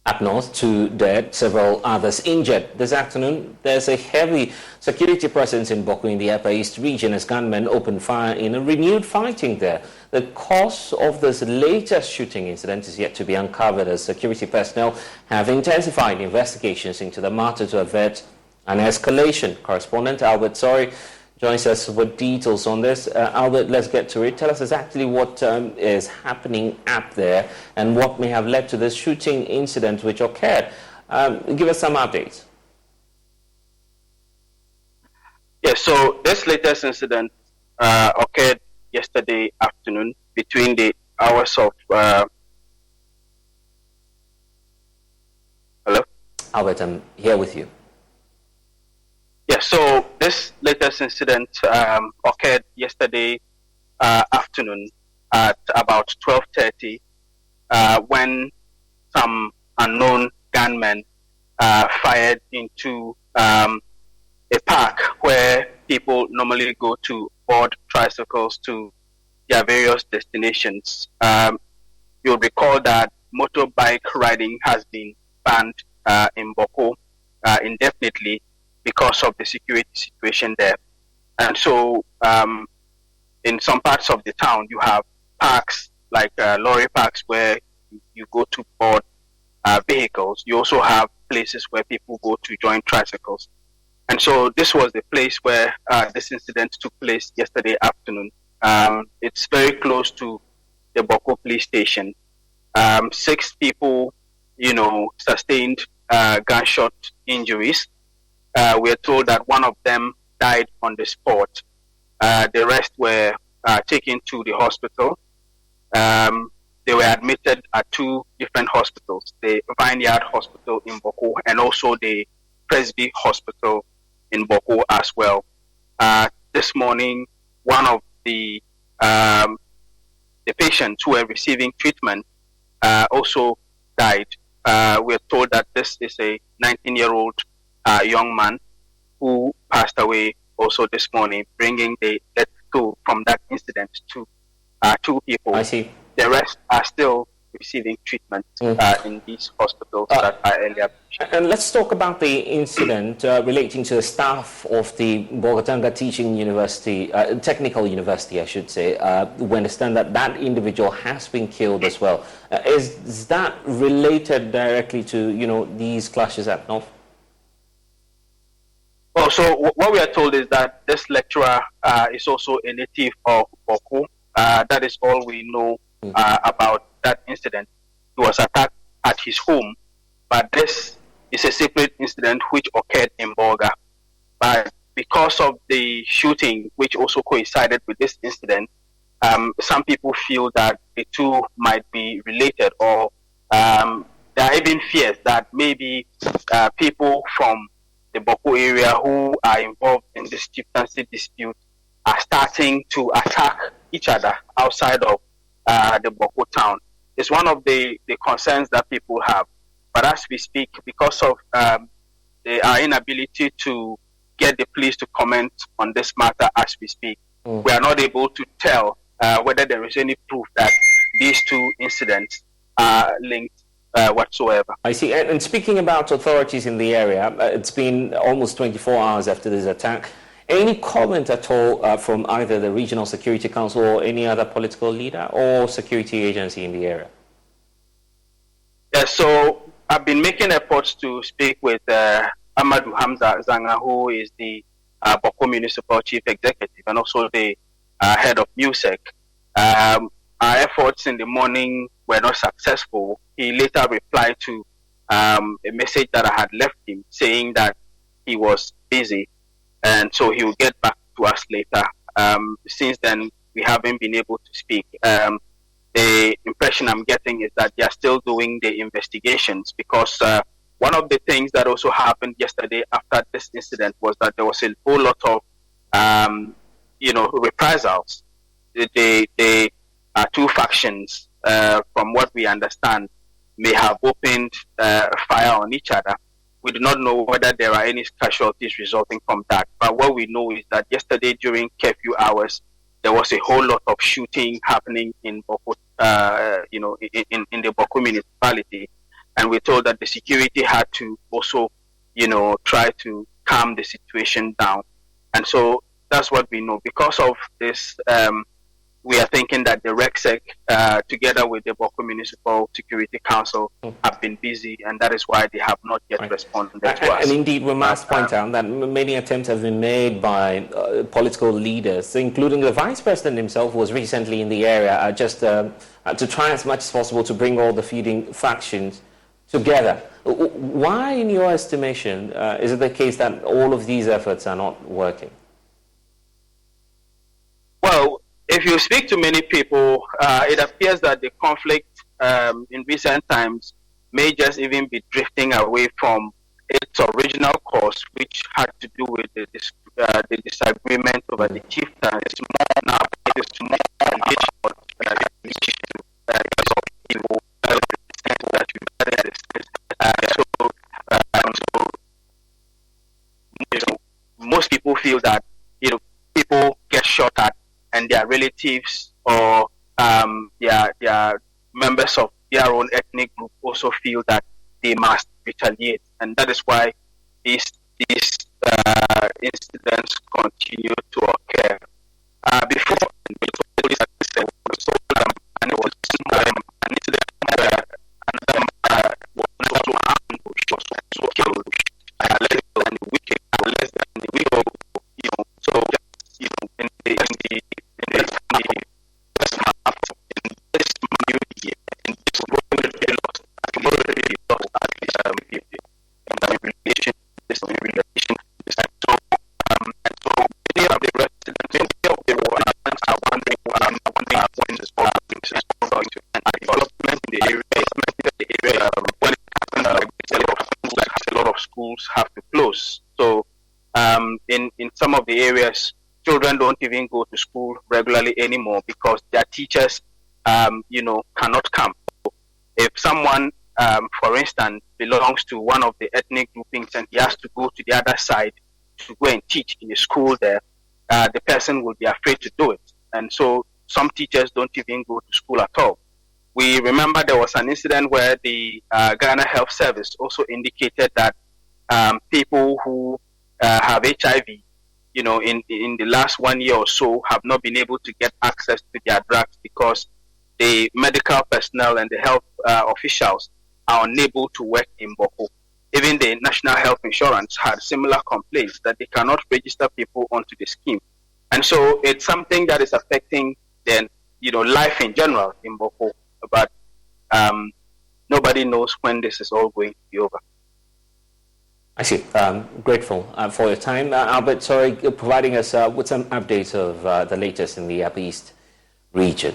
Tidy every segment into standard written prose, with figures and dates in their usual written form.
Up north, 2 dead, several others injured. This afternoon, there's a heavy security presence in Bawku in the Upper East region as gunmen opened fire in a renewed fighting there. The cause of this latest shooting incident is yet to be uncovered as security personnel have intensified investigations into the matter to avert an escalation. Correspondent Albert Sori joins us with details on this. Albert, let's get to it. Tell us exactly what is happening up there and what may have led to this shooting incident which occurred. Give us some updates. Yeah, so this latest incident occurred yesterday afternoon between the hours of... Hello? Albert, I'm here with you. Yeah, so this latest incident occurred yesterday afternoon at about 12:30 when some unknown gunmen fired into a park where people normally go to board tricycles to their various destinations. You'll recall that motorbike riding has been banned in Bawku indefinitely because of the security situation there. And so in some parts of the town, you have parks like lorry parks where you go to board vehicles. You also have places where people go to join tricycles. And so this was the place where this incident took place yesterday afternoon. It's very close to the Bawku police station. 6 people, sustained gunshot injuries. We are told that one of them died on the spot. The rest were taken to the hospital. They were admitted at 2 different hospitals, the Vineyard Hospital in Bawku and also the Presby Hospital in Bawku as well. This morning, one of the patients who were receiving treatment also died. We are told that this is a 19-year-old young man who passed away also this morning, bringing the death toll from that incident to 2 people. I see. The rest are still receiving treatment in these hospitals that I earlier mentioned. And let's talk about the incident relating to the staff of the Bogatanga Teaching University, Technical University, I should say. We understand that that individual has been killed as well. Is that related directly to, these clashes up north? Well, so what we are told is that this lecturer is also a native of Bawku. That is all we know about that incident. He was attacked at his home, but this is a separate incident which occurred in Bolga. But because of the shooting, which also coincided with this incident, some people feel that the two might be related, or there are even fears that maybe people from the Bawku area who are involved in this chieftaincy dispute are starting to attack each other outside of the Bawku town. It's one of the concerns that people have. But as we speak, because of our inability to get the police to comment on this matter as we speak, we are not able to tell whether there is any proof that these 2 incidents are linked whatsoever. I see. And speaking about authorities in the area, it's been almost 24 hours after this attack. Any comment at all from either the Regional Security Council or any other political leader or security agency in the area? Yeah, so I've been making efforts to speak with Amadou Hamza Zanga, who is the Bawku Municipal Chief Executive and also the head of MUSEC. Our efforts in the morning were not successful. He later replied to a message that I had left him saying that he was busy. And so he will get back to us later. Since then, we haven't been able to speak. The impression I'm getting is that they are still doing the investigations, because one of the things that also happened yesterday after this incident was that there was a whole lot of, reprisals. The 2 factions, from what we understand, may have opened fire on each other. We do not know whether there are any casualties resulting from that. But what we know is that yesterday during curfew hours, there was a whole lot of shooting happening in Bawku, in the Bawku municipality. and we're told that the security had to also, try to calm the situation down. And so that's what we know. Because of this, we are thinking that the RECSEC, together with the Bawku Municipal Security Council, have been busy, and that is why they have not yet responded to us. And indeed, we must point out that many attempts have been made by political leaders, including the Vice President himself, who was recently in the area, just to try as much as possible to bring all the feuding factions together. Why, in your estimation, is it the case that all of these efforts are not working? Well, if you speak to many people, it appears that the conflict in recent times may just even be drifting away from its original cause, which had to do with the disagreement over the chieftain. It's more now, it is more most people feel that people get shot at, and their relatives or their members of their own ethnic group also feel that they must retaliate, and that is why these incidents continue to occur. Before and it was an incident where another also happened, which was also killed less than a week ago. So in the first half in this new year, in this already lost at least in relation to this. So many of the residents, many of the residents are wondering when this is going to end. Development in the area, when it happens, a lot of schools have to close. So in some of the areas, children don't even go to school regularly anymore because their teachers, cannot come. If someone, for instance, belongs to one of the ethnic groupings and he has to go to the other side to go and teach in a school there, the person will be afraid to do it. And so some teachers don't even go to school at all. We remember there was an incident where the Ghana Health Service also indicated that people who have HIV, in the last 1 year or so, have not been able to get access to their drugs because the medical personnel and the health officials are unable to work in Bawku. Even the National Health Insurance had similar complaints that they cannot register people onto the scheme. And so it's something that is affecting then, life in general in Bawku. But nobody knows when this is all going to be over. I see. Grateful for your time. Albert, providing us with some updates of the latest in the Upper East region.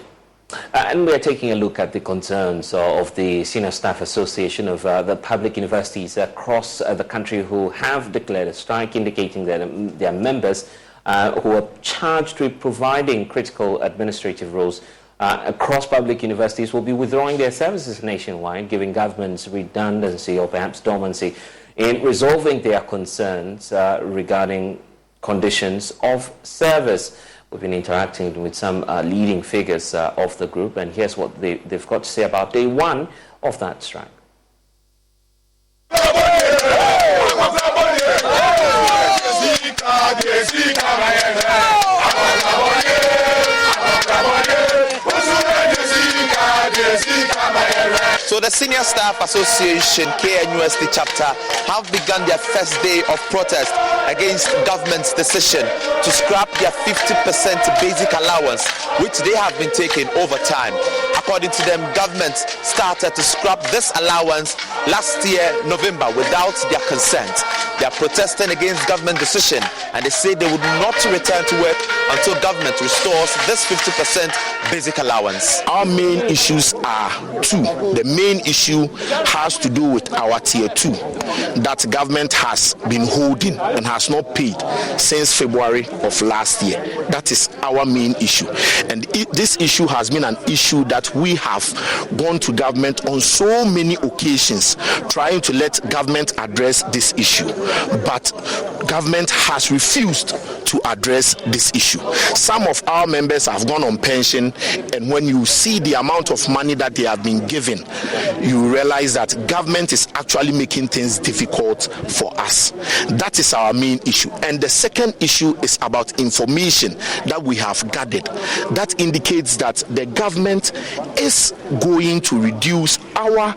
And we're taking a look at the concerns of the Senior Staff Association of the public universities across the country who have declared a strike, indicating that their members who are charged with providing critical administrative roles across public universities will be withdrawing their services nationwide, giving governments redundancy or perhaps dormancy in resolving their concerns regarding conditions of service. We've been interacting with some leading figures of the group, and here's what they've got to say about day one of that strike. So the Senior Staff Association KNUST chapter have begun their first day of protest against government's decision to scrap their 50% basic allowance, which they have been taking over time. According to them, government started to scrap this allowance last year, November, without their consent. They are protesting against government decision, and they say they would not return to work until government restores this 50% basic allowance. Our main issues are two. The main issue has to do with our tier 2 that government has been holding and has not paid since February of last year. That is our main issue. And this issue has been an issue that we have gone to government on so many occasions trying to let government address this issue. But government has refused to address this issue. Some of our members have gone on pension, and when you see the amount of money that they have been given, you realize that government is actually making things difficult for us. That is our main issue. And the second issue is about information that we have gathered that indicates that the government is going to reduce our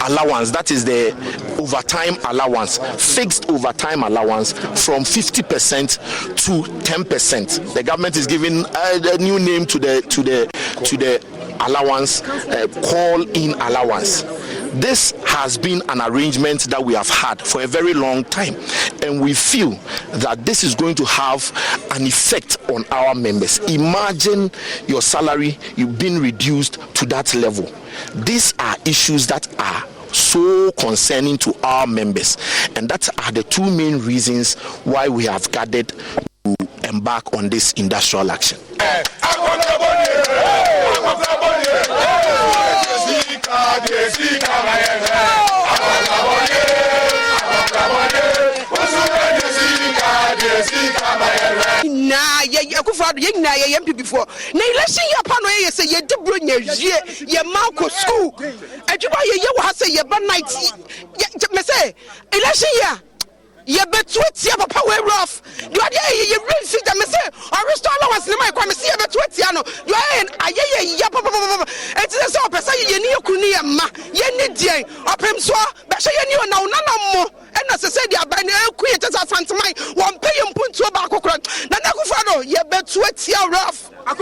allowance, that is the overtime allowance, fixed overtime allowance, from 50% to 10%. The government is giving a new name to the allowance, call-in allowance. This has been an arrangement that we have had for a very long time, and we feel that this is going to have an effect on our members. Imagine your salary, you've been reduced to that level. These are issues that are so concerning to our members, and that are the two main reasons why we have gathered to embark on this industrial action. Before na election year pa no ye say ye de bro nya wie ye malko school adwuma ye wa say ye ba night me say election year ye betu tia papa we rough you are ye real see them say or restore allowance ni my kwame see ye betu tia no you are aye ye papa it is so person ye ni ekunu ye ma ye ni die opem so be hye ye ni na mo and as I said the abane eku ye tesa fantomai won pay mpuntu ba akokora na nakufa no ye betu tia rough. Why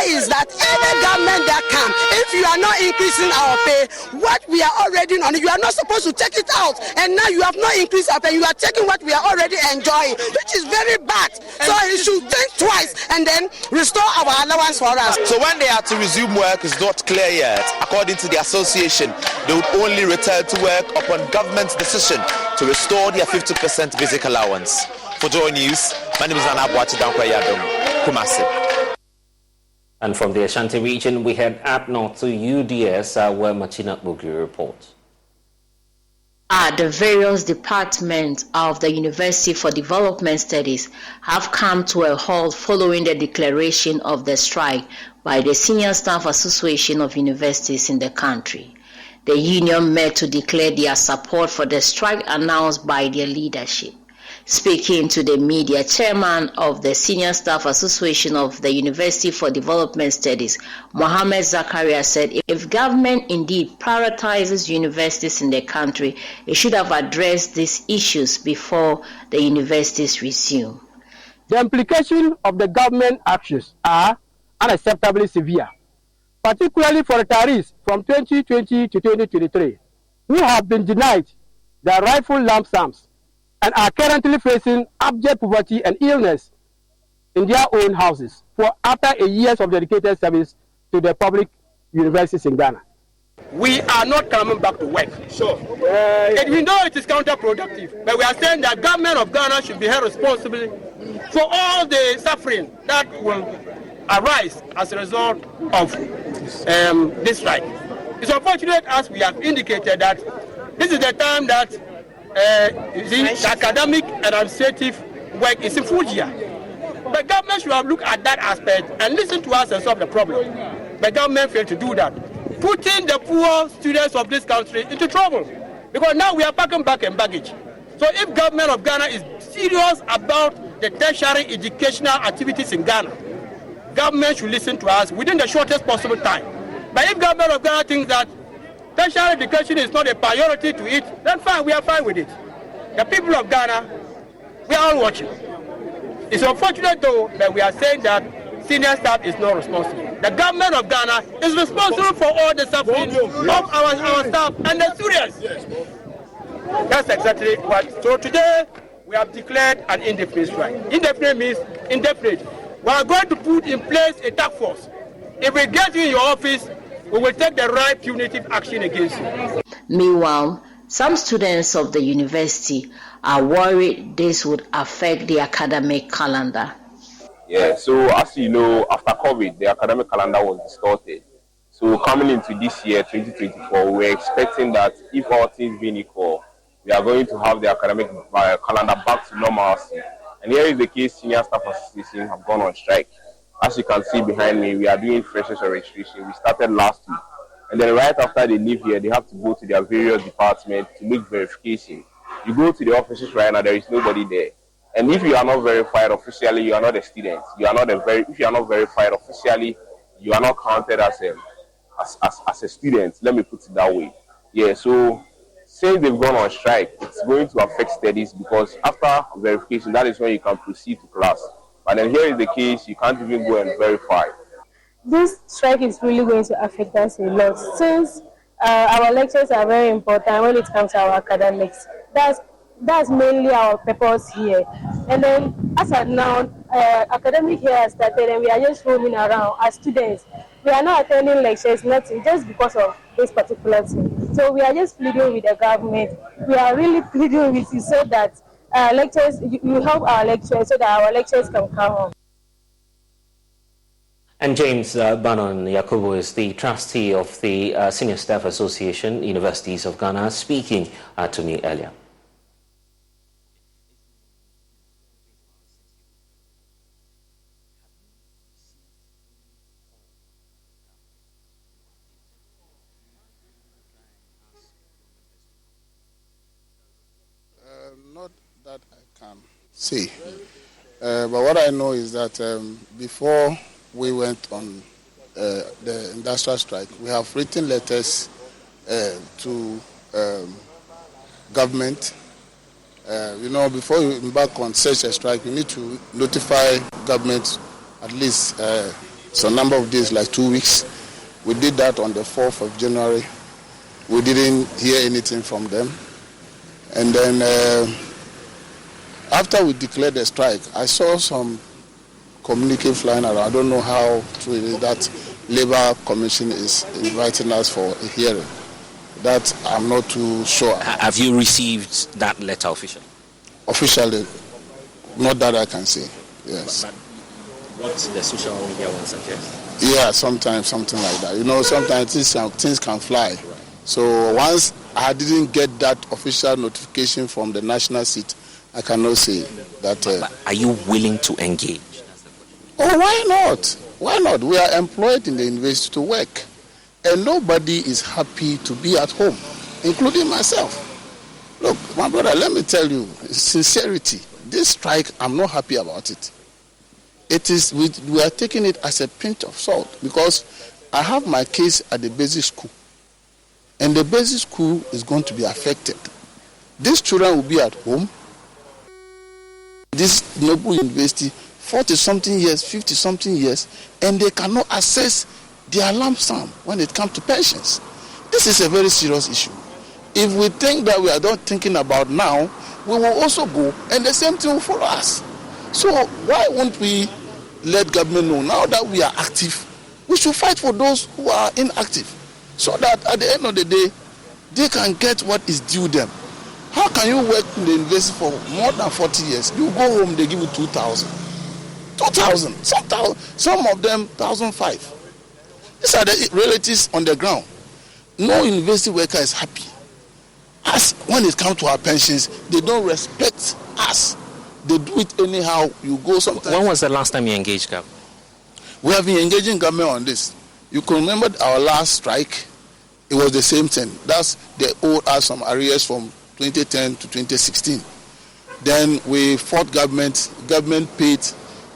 is that any government that come, if you are not increasing our pay, what we are already on, you are not supposed to take it out, and now you have not increased our pay, you are taking what we are already enjoying, which is very bad. So you should think twice and then restore our allowance for us. So when they are to resume work is not clear yet. According to the association, they would only return to work upon government's decision to restore their 50% basic allowance. For Joy News, my name is Anabwachi Dankwayadom. And from the Ashanti region, we head up north to UDS, where Machina Bugi reports. The various departments of the University for Development Studies have come to a halt following the declaration of the strike by the Senior Staff Association of Universities in the country. The union met to declare their support for the strike announced by their leadership. Speaking to the media, chairman of the Senior Staff Association of the University for Development Studies, Mohammed Zakaria, said if government indeed prioritizes universities in the country, it should have addressed these issues before the universities resume. The implications of the government actions are unacceptably severe, particularly for retirees from 2020 to 2023 who have been denied their rightful lump sums and are currently facing abject poverty and illness in their own houses for after a year of dedicated service to the public universities in Ghana. We are not coming back to work. Sure. We know it is counterproductive, but we are saying that government of Ghana should be held responsible for all the suffering that will arise as a result of this strike. It's unfortunate, as we have indicated, that this is the time that the academic and administrative work is in full gear. The government should have looked at that aspect and listened to us and solve the problem. The government failed to do that, putting the poor students of this country into trouble, because now we are packing back and baggage. So if government of Ghana is serious about the tertiary educational activities in Ghana, government should listen to us within the shortest possible time. But if government of Ghana thinks that tertiary education is not a priority to it, then fine, we are fine with it. The people of Ghana, we are all watching. It's unfortunate though that we are saying that senior staff is not responsible. The government of Ghana is responsible for all the suffering of our staff and the students. That's exactly what. So today we have declared an indefinite strike. Indefinite means indefinite. We are going to put in place a task force. If we get you in your office, we will take the right punitive action against you. Meanwhile, some students of the university are worried this would affect the academic calendar. Yeah, so as you know, after COVID, the academic calendar was distorted. So coming into this year, 2024, we're expecting that if all things being equal, we are going to have the academic calendar back to normalcy. And here is the case: Senior Staff Association have gone on strike. As you can see behind me, we are doing freshers registration. We started last week. And then right after they leave here, they have to go to their various departments to make verification. You go to the offices right now, there is nobody there. And if you are not verified officially, you are not a student. If you are not verified officially, you are not counted as a student. Let me put it that way. Yeah, so since they've gone on strike, it's going to affect studies because after verification, that is when you can proceed to class. But then here is the case, you can't even go and verify. This strike is really going to affect us a lot since our lectures are very important when it comes to our academics. That's mainly our purpose here. And then as of now, academic year has started and we are just roaming around as students. We are not attending lectures, nothing, just because of this particular thing. So we are just pleading with the government. We are really pleading with you so that lectures, you help our lecturers so that our lectures can come on. And James Banon Yakubu is the trustee of the Senior Staff Association, Universities of Ghana, speaking to me earlier. Not that I can say, but what I know is that before we went on the industrial strike, we have written letters to government. Before you embark on such a strike, you need to notify government at least some number of days, like 2 weeks. We did that on the 4th of January. We didn't hear anything from them. And then after we declared the strike, I saw some communique flying around. I don't know how true it is that Labour Commission is inviting us for a hearing. That I'm not too sure. Have you received that letter officially? Officially, not that I can say, yes. But what the social media one suggests? Yeah, sometimes something like that. Sometimes things can fly. So once I didn't get that official notification from the national seat, I cannot say that. But are you willing to engage? Oh, why not? Why not? We are employed in the university to work. And nobody is happy to be at home, including myself. Look, my brother, let me tell you, sincerity, this strike, I'm not happy about it. We are taking it as a pinch of salt because I have my case at the basic school. And the basic school is going to be affected. These children will be at home. This noble university, 40-something years, 50-something years, and they cannot access their lump sum when it comes to pensions. This is a very serious issue. If we think that we are not thinking about now, we will also go, and the same thing will follow us. So why won't we let government know now that we are active? We should fight for those who are inactive, so that at the end of the day, they can get what is due them. How can you work in the university for more than 40 years? You go home, they give you 2,000. 2,000. Some of them 1,500. These are the realities on the ground. No university worker is happy. As when it comes to our pensions, they don't respect us. They do it anyhow. You go sometimes. When was the last time you engaged government? We have been engaging government on this. You can remember our last strike. It was the same thing. They owed us some arrears from 2010 to 2016. Then we fought government. Government paid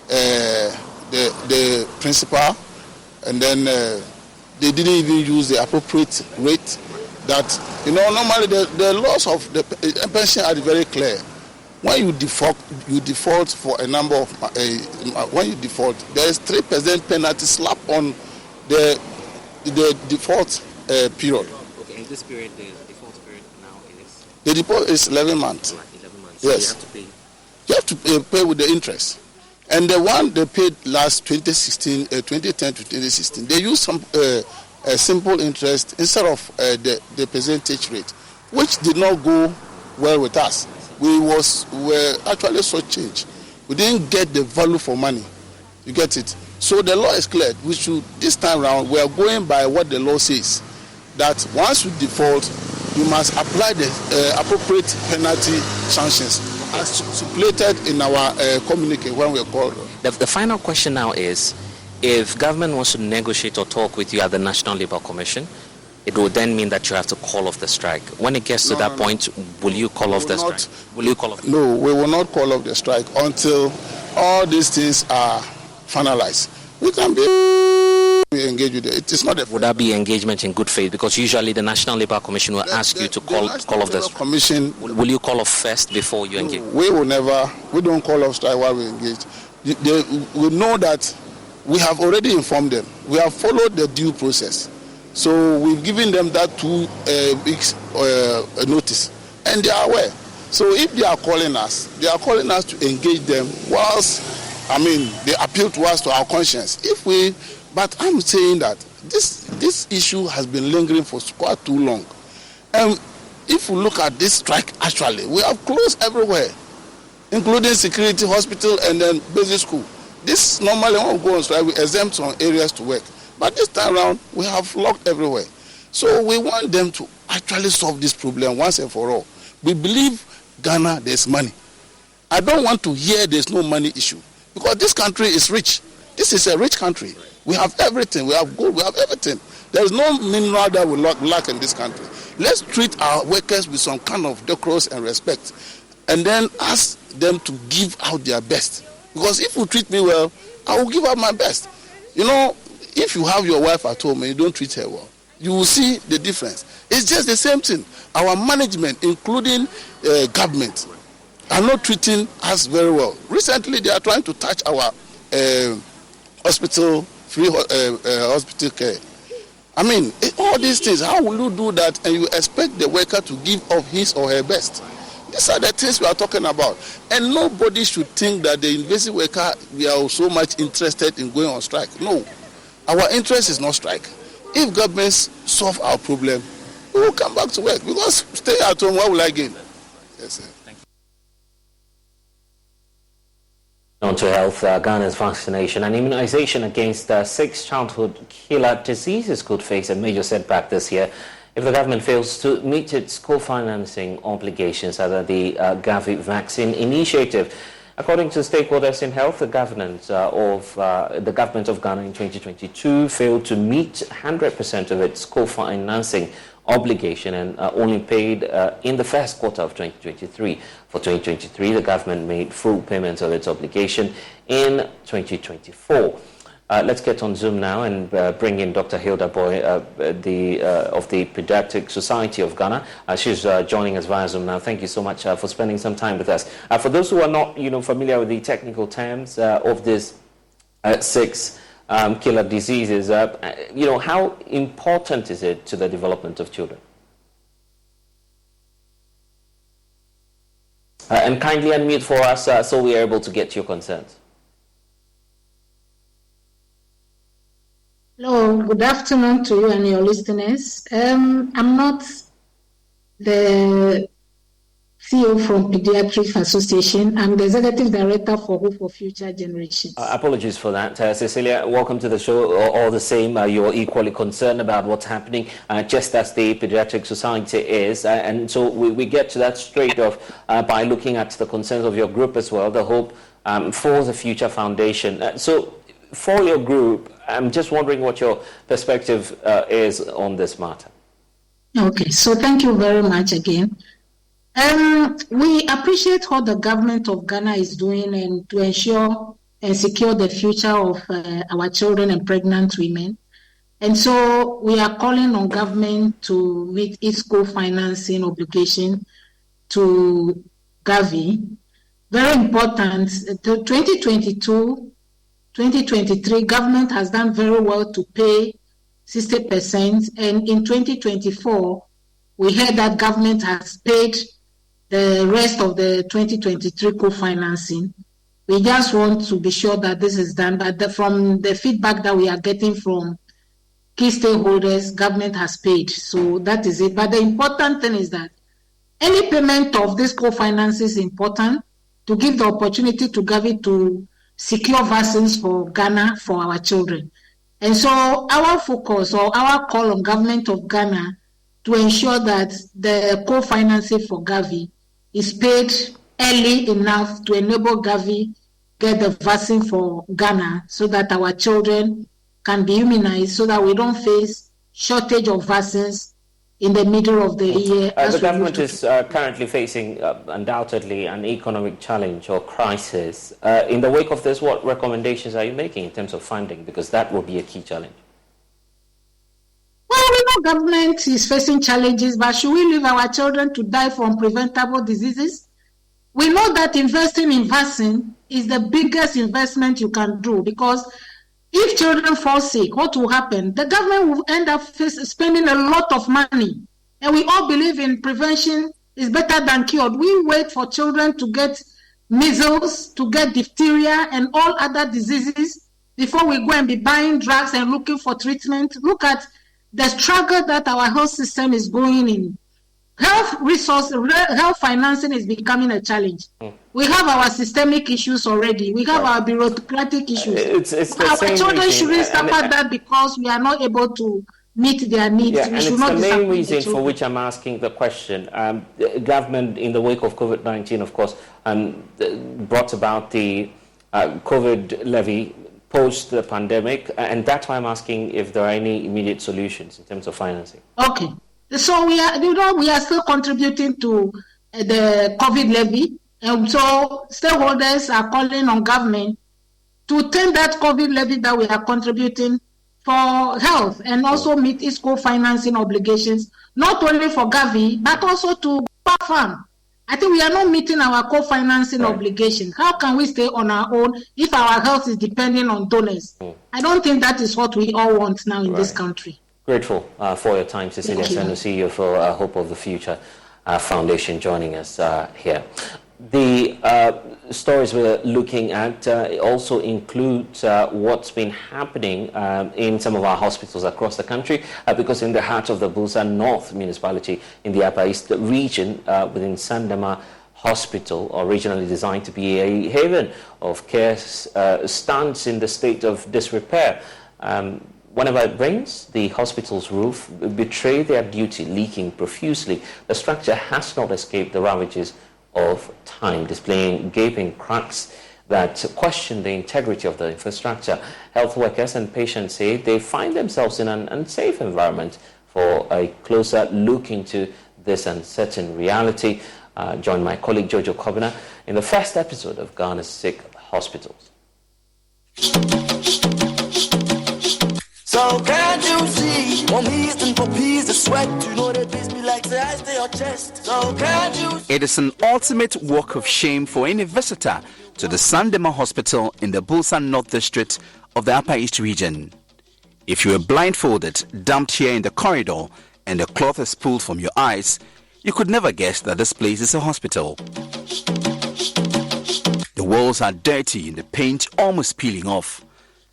the principal, and then they didn't even use the appropriate rate. That normally the laws of the pension are very clear. When you default for a number of when you default, there is 3% penalty slap on the default period. Okay, in this period, the default period now is? The default is 11 months. 11 months. Yes. So you have to pay. You have to pay with the interest. And the one they paid last 2010 to 2016, they used some a simple interest instead of the percentage rate, which did not go well with us. We were actually shortchanged. We didn't get the value for money. You get it? So the law is clear. This time around, we are going by what the law says. That once you default, you must apply the appropriate penalty sanctions as stipulated in our communique when we call. The final question now is, if government wants to negotiate or talk with you at the National Labour Commission, it will then mean that you have to call off the strike. When it gets to that point, will you call off the strike? Will you call off? No, we will not call off the strike until all these things are finalized. We can be engaged with it. It is not. Would that be engagement in good faith? Because usually the National Labour Commission will ask you to call off the strike. Commission. Will you call off first before you engage? We will never. We don't call off strike while we engage. We know that we have already informed them. We have followed the due process. So we've given them that 2 weeks notice, and they are aware. So if they are calling us to engage them whilst, they appeal to us, to our conscience. But I'm saying that this issue has been lingering for quite too long. And if we look at this strike, actually, we have closed everywhere, including security, hospital, and then basic school. This normally when we go on strike, we exempt some areas to work. But this time around, we have locked everywhere. So we want them to actually solve this problem once and for all. We believe Ghana, there's money. I don't want to hear there's no money issue, because this country is rich. This is a rich country. We have everything. We have gold. We have everything. There's no mineral that we lack in this country. Let's treat our workers with some kind of decorum and respect, and then ask them to give out their best. Because if you treat me well, I will give out my best. If you have your wife at home and you don't treat her well, you will see the difference. It's just the same thing. Our management, including government, are not treating us very well. Recently, they are trying to touch our free hospital care. All these things, how will you do that and you expect the worker to give of his or her best? These are the things we are talking about. And nobody should think that the university worker, we are so much interested in going on strike. No. Our interest is not strike. If governments solve our problem, we will come back to work. Because stay at home, what will I gain? Yes, sir. Thank you. On to health, Ghana's vaccination and immunization against 6 childhood killer diseases could face a major setback this year if the government fails to meet its co-financing obligations under the Gavi vaccine initiative. According to stakeholders in health, the government of Ghana in 2022 failed to meet 100% of its co-financing obligation and only paid in the first quarter of 2023. For 2023, the government made full payments of its obligation in 2024. Let's get on Zoom now and bring in Dr. Hilda Boy, of the Pediatric Society of Ghana. She's joining us via Zoom now. Thank you so much for spending some time with us. For those who are not, familiar with the technical terms of these 6 killer diseases, how important is it to the development of children? And kindly unmute for us so we are able to get your concerns. Hello, good afternoon to you and your listeners. I'm not the CEO from Pediatric Association. I'm the Executive Director for Hope for Future Generations. Apologies for that. Cecilia, welcome to the show. All the same, you're equally concerned about what's happening, just as the Pediatric Society is. And so we get to that straight off by looking at the concerns of your group as well, the Hope for the Future Foundation. So for your group, I'm just wondering what your perspective is on this matter. Okay, so thank you very much again. We appreciate what the government of Ghana is doing and to ensure and secure the future of our children and pregnant women. And so we are calling on government to meet its co-financing obligation to Gavi. Very important. The 2023 government has done very well to pay 60%, and in 2024 we heard that government has paid the rest of the 2023 co-financing. We just want to be sure that this is done, but from the feedback that we are getting from key stakeholders, government has paid, so that is it. But the important thing is that any payment of this co-finance is important to give the opportunity to Gavi to secure vaccines for Ghana, for our children. And so our focus or our call on government of Ghana to ensure that the co-financing for Gavi is paid early enough to enable Gavi get the vaccine for Ghana so that our children can be immunized, so that we don't face shortage of vaccines in the middle of the year. The government is currently facing undoubtedly an economic challenge or crisis. In the wake of this, what recommendations are you making in terms of funding? Because that will be a key challenge. Well, we know government is facing challenges, but should we leave our children to die from preventable diseases? We know that investing in vaccine is the biggest investment you can do, because if children fall sick, what will happen? The government will end up spending a lot of money. And we all believe in prevention is better than cured. We wait for children to get measles, to get diphtheria and all other diseases before we go and be buying drugs and looking for treatment. Look at the struggle that our health system is going in. Health financing is becoming a challenge. We have our systemic issues already. We have our bureaucratic issues. Our children shouldn't suffer that because we are not able to meet their needs. Yeah, and it's the main reason for which I'm asking the question. The government, in the wake of COVID-19, of course, brought about the COVID levy post the pandemic, and that's why I'm asking if there are any immediate solutions in terms of financing. Okay. So we are still contributing to the COVID levy, and so stakeholders are calling on government to take that COVID levy that we are contributing for health and also meet its co-financing obligations, not only for Gavi but also to farm. I think we are not meeting our co-financing obligation. How can we stay on our own if our health is depending on donors? I don't think that is what we all want now in this country. Grateful for your time, Cecilia Senu, CEO for Hope of the Future Foundation, joining us here. The stories we're looking at also include what's been happening in some of our hospitals across the country, because in the heart of the Busa North municipality in the Upper East region, within Sandema Hospital, originally designed to be a haven of care, stands in the state of disrepair. Whenever it rains, the hospital's roof betray their duty, leaking profusely. The structure has not escaped the ravages of time, displaying gaping cracks that question the integrity of the infrastructure. Health workers and patients say they find themselves in an unsafe environment. For a closer look into this uncertain reality, join my colleague Jojo Kobina in the first episode of Ghana's Sick Hospitals. So can't you see, for me and for peace, the sweat, you know that beats me like the ice to your chest. So can't you see? It is an ultimate walk of shame for any visitor to the Sandema Hospital in the Busa North District of the Upper East region. If you are blindfolded, dumped here in the corridor, and the cloth is pulled from your eyes, you could never guess that this place is a hospital. The walls are dirty and the paint almost peeling off.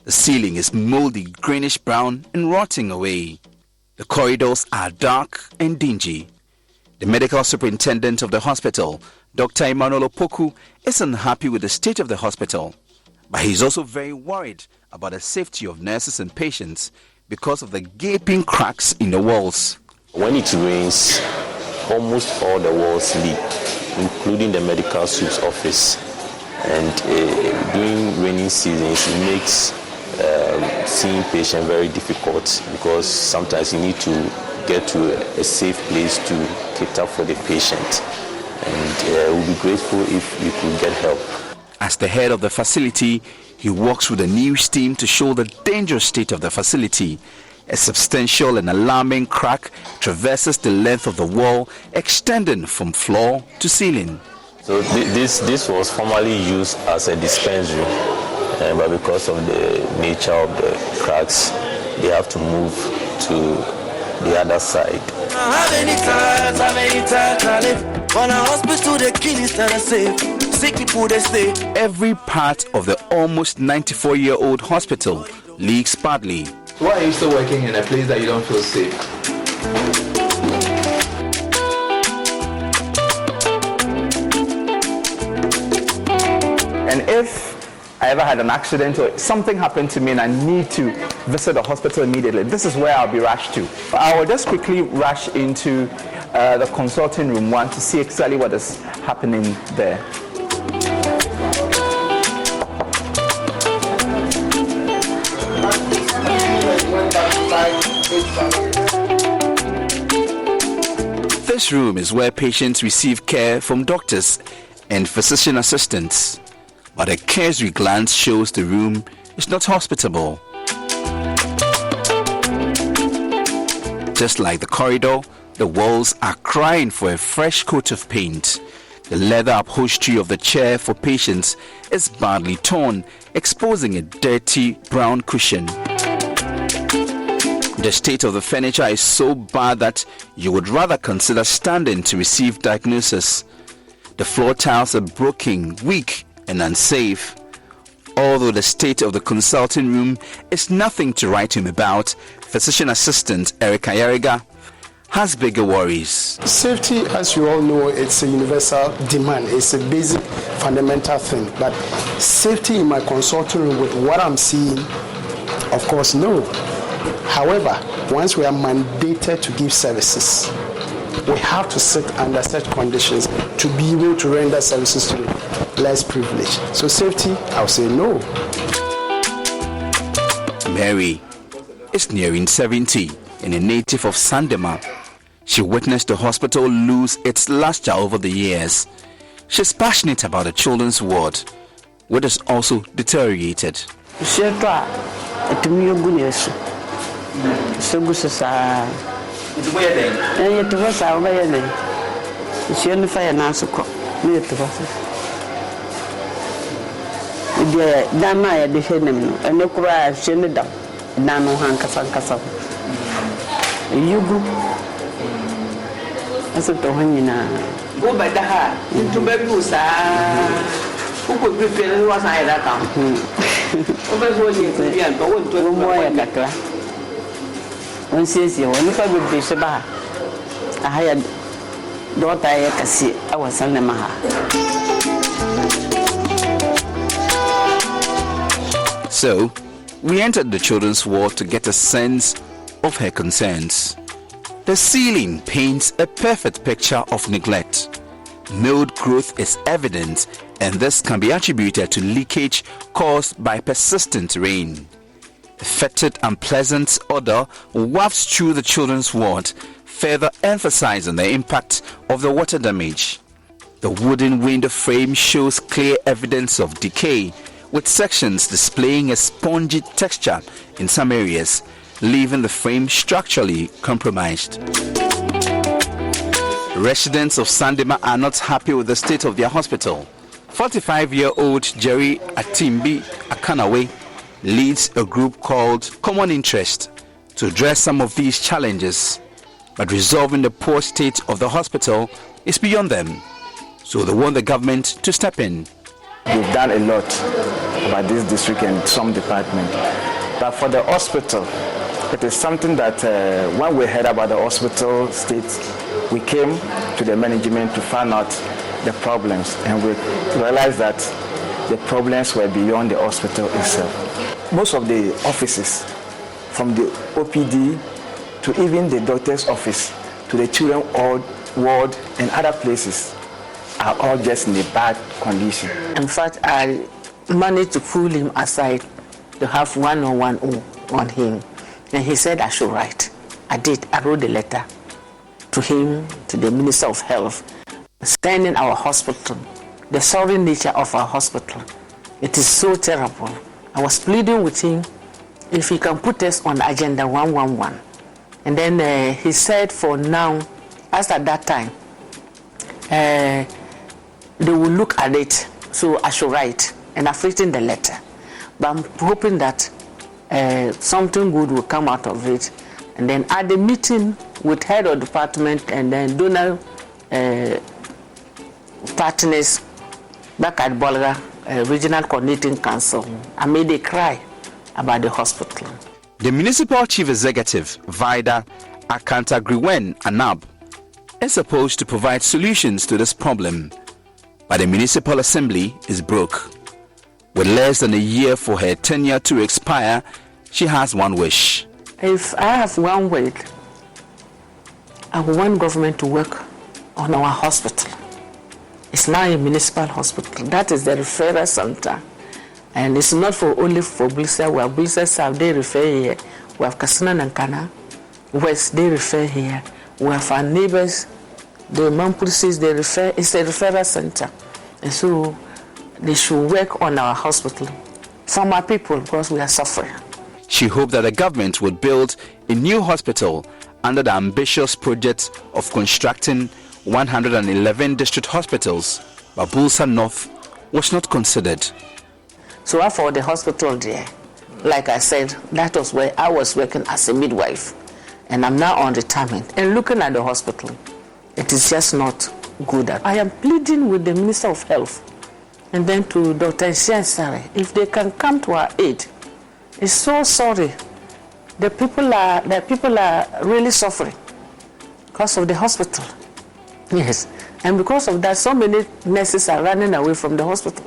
The ceiling is moldy, greenish brown and rotting away. The corridors are dark and dingy. The medical superintendent of the hospital, Dr. Emmanuel Opoku, is unhappy with the state of the hospital, but he's also very worried about the safety of nurses and patients because of the gaping cracks in the walls. When it rains, almost all the walls leak, including the medical soup's office. And during rainy seasons, it makes seeing patients very difficult, because sometimes you need to get to a safe place to cater for the patient, and we'll be grateful if you could get help. As the head of the facility, he works with a news team to show the dangerous state of the facility. A substantial and alarming crack traverses the length of the wall, extending from floor to ceiling. So this was formerly used as a dispensary. But because of the nature of the cracks, they have to move to the other side. Every part of the almost 94-year-old hospital leaks badly. Why are you still working in a place that you don't feel safe? And if I ever had an accident or something happened to me and I need to visit the hospital immediately, this is where I'll be rushed to. I will just quickly rush into the consulting room 1 to see exactly what is happening there. This room is where patients receive care from doctors and physician assistants, but a cursory glance shows the room is not hospitable. Just like the corridor, the walls are crying for a fresh coat of paint. The leather upholstery of the chair for patients is badly torn, exposing a dirty brown cushion. The state of the furniture is so bad that you would rather consider standing to receive diagnosis. The floor tiles are broken, weak, and unsafe. Although the state of the consulting room is nothing to write home about, physician assistant Erica Yariga has bigger worries. Safety, as you all know, it's a universal demand. It's a basic, fundamental thing. But safety in my consulting room with what I'm seeing, of course, no. However, once we are mandated to give services, we have to sit under such conditions to be able to render services to the less privileged. So safety, I'll say no. Mary is nearing 70 and a native of Sandema. She witnessed the hospital lose its luster over the years. She's passionate about the children's ward, which is also deteriorated. So, we entered the children's ward to get a sense of her concerns. The ceiling paints a perfect picture of neglect. Mold growth is evident, and this can be attributed to leakage caused by persistent rain. A fetid, unpleasant odor wafts through the children's ward, further emphasizing the impact of the water damage. The wooden window frame shows clear evidence of decay, with sections displaying a spongy texture in some areas, leaving the frame structurally compromised. Residents of Sandema are not happy with the state of their hospital. 45-year-old Jerry Atimbi Akanawe leads a group called Common Interest to address some of these challenges, but resolving the poor state of the hospital is beyond them, so they want the government to step in. We've done a lot about this district and some department, but for the hospital, it is something that when we heard about the hospital state, we came to the management to find out the problems, and we realized that the problems were beyond the hospital itself. Most of the offices, from the OPD to even the doctor's office to the children ward and other places, are all just in a bad condition. In fact, I managed to pull him aside to have one-on-one on him. And he said I should write. I did. I wrote a letter to him, to the Minister of Health, sending our hospital, the sorry nature of our hospital. It is so terrible. I was pleading with him if he can put us on agenda 111. And then he said for now, as at that time, they will look at it, so I should write. And I've written the letter. But I'm hoping that something good will come out of it. And then at the meeting with head of department and then donor partners back at Bolga Regional Coordinating Council, I made a cry about the hospital. The Municipal Chief Executive, Vida Akantagriwen Anab, is supposed to provide solutions to this problem, but the Municipal Assembly is broke. With less than a year for her tenure to expire, She has one wish. If I have one word, I would want government to work on our hospital. It's now a municipal hospital. That is the referral center. And it's not only for Bulisa. We have Bulisa South, they refer here. We have Kasana and Kana West, they refer here. We have our neighbors, the Mampurisis, they refer. It's a referral center. And so they should work on our hospital for my people because we are suffering. She hoped that the government would build a new hospital under the ambitious project of constructing 111 district hospitals, but Bulsa North was not considered. So for the hospital there, like I said, that was where I was working as a midwife, and I'm now on retirement. And looking at the hospital, it is just not good. I am pleading with the Minister of Health and then to Dr. Nshiansare, if they can come to our aid. It's so sorry. The people are really suffering because of the hospital. Yes, and because of that, so many nurses are running away from the hospital.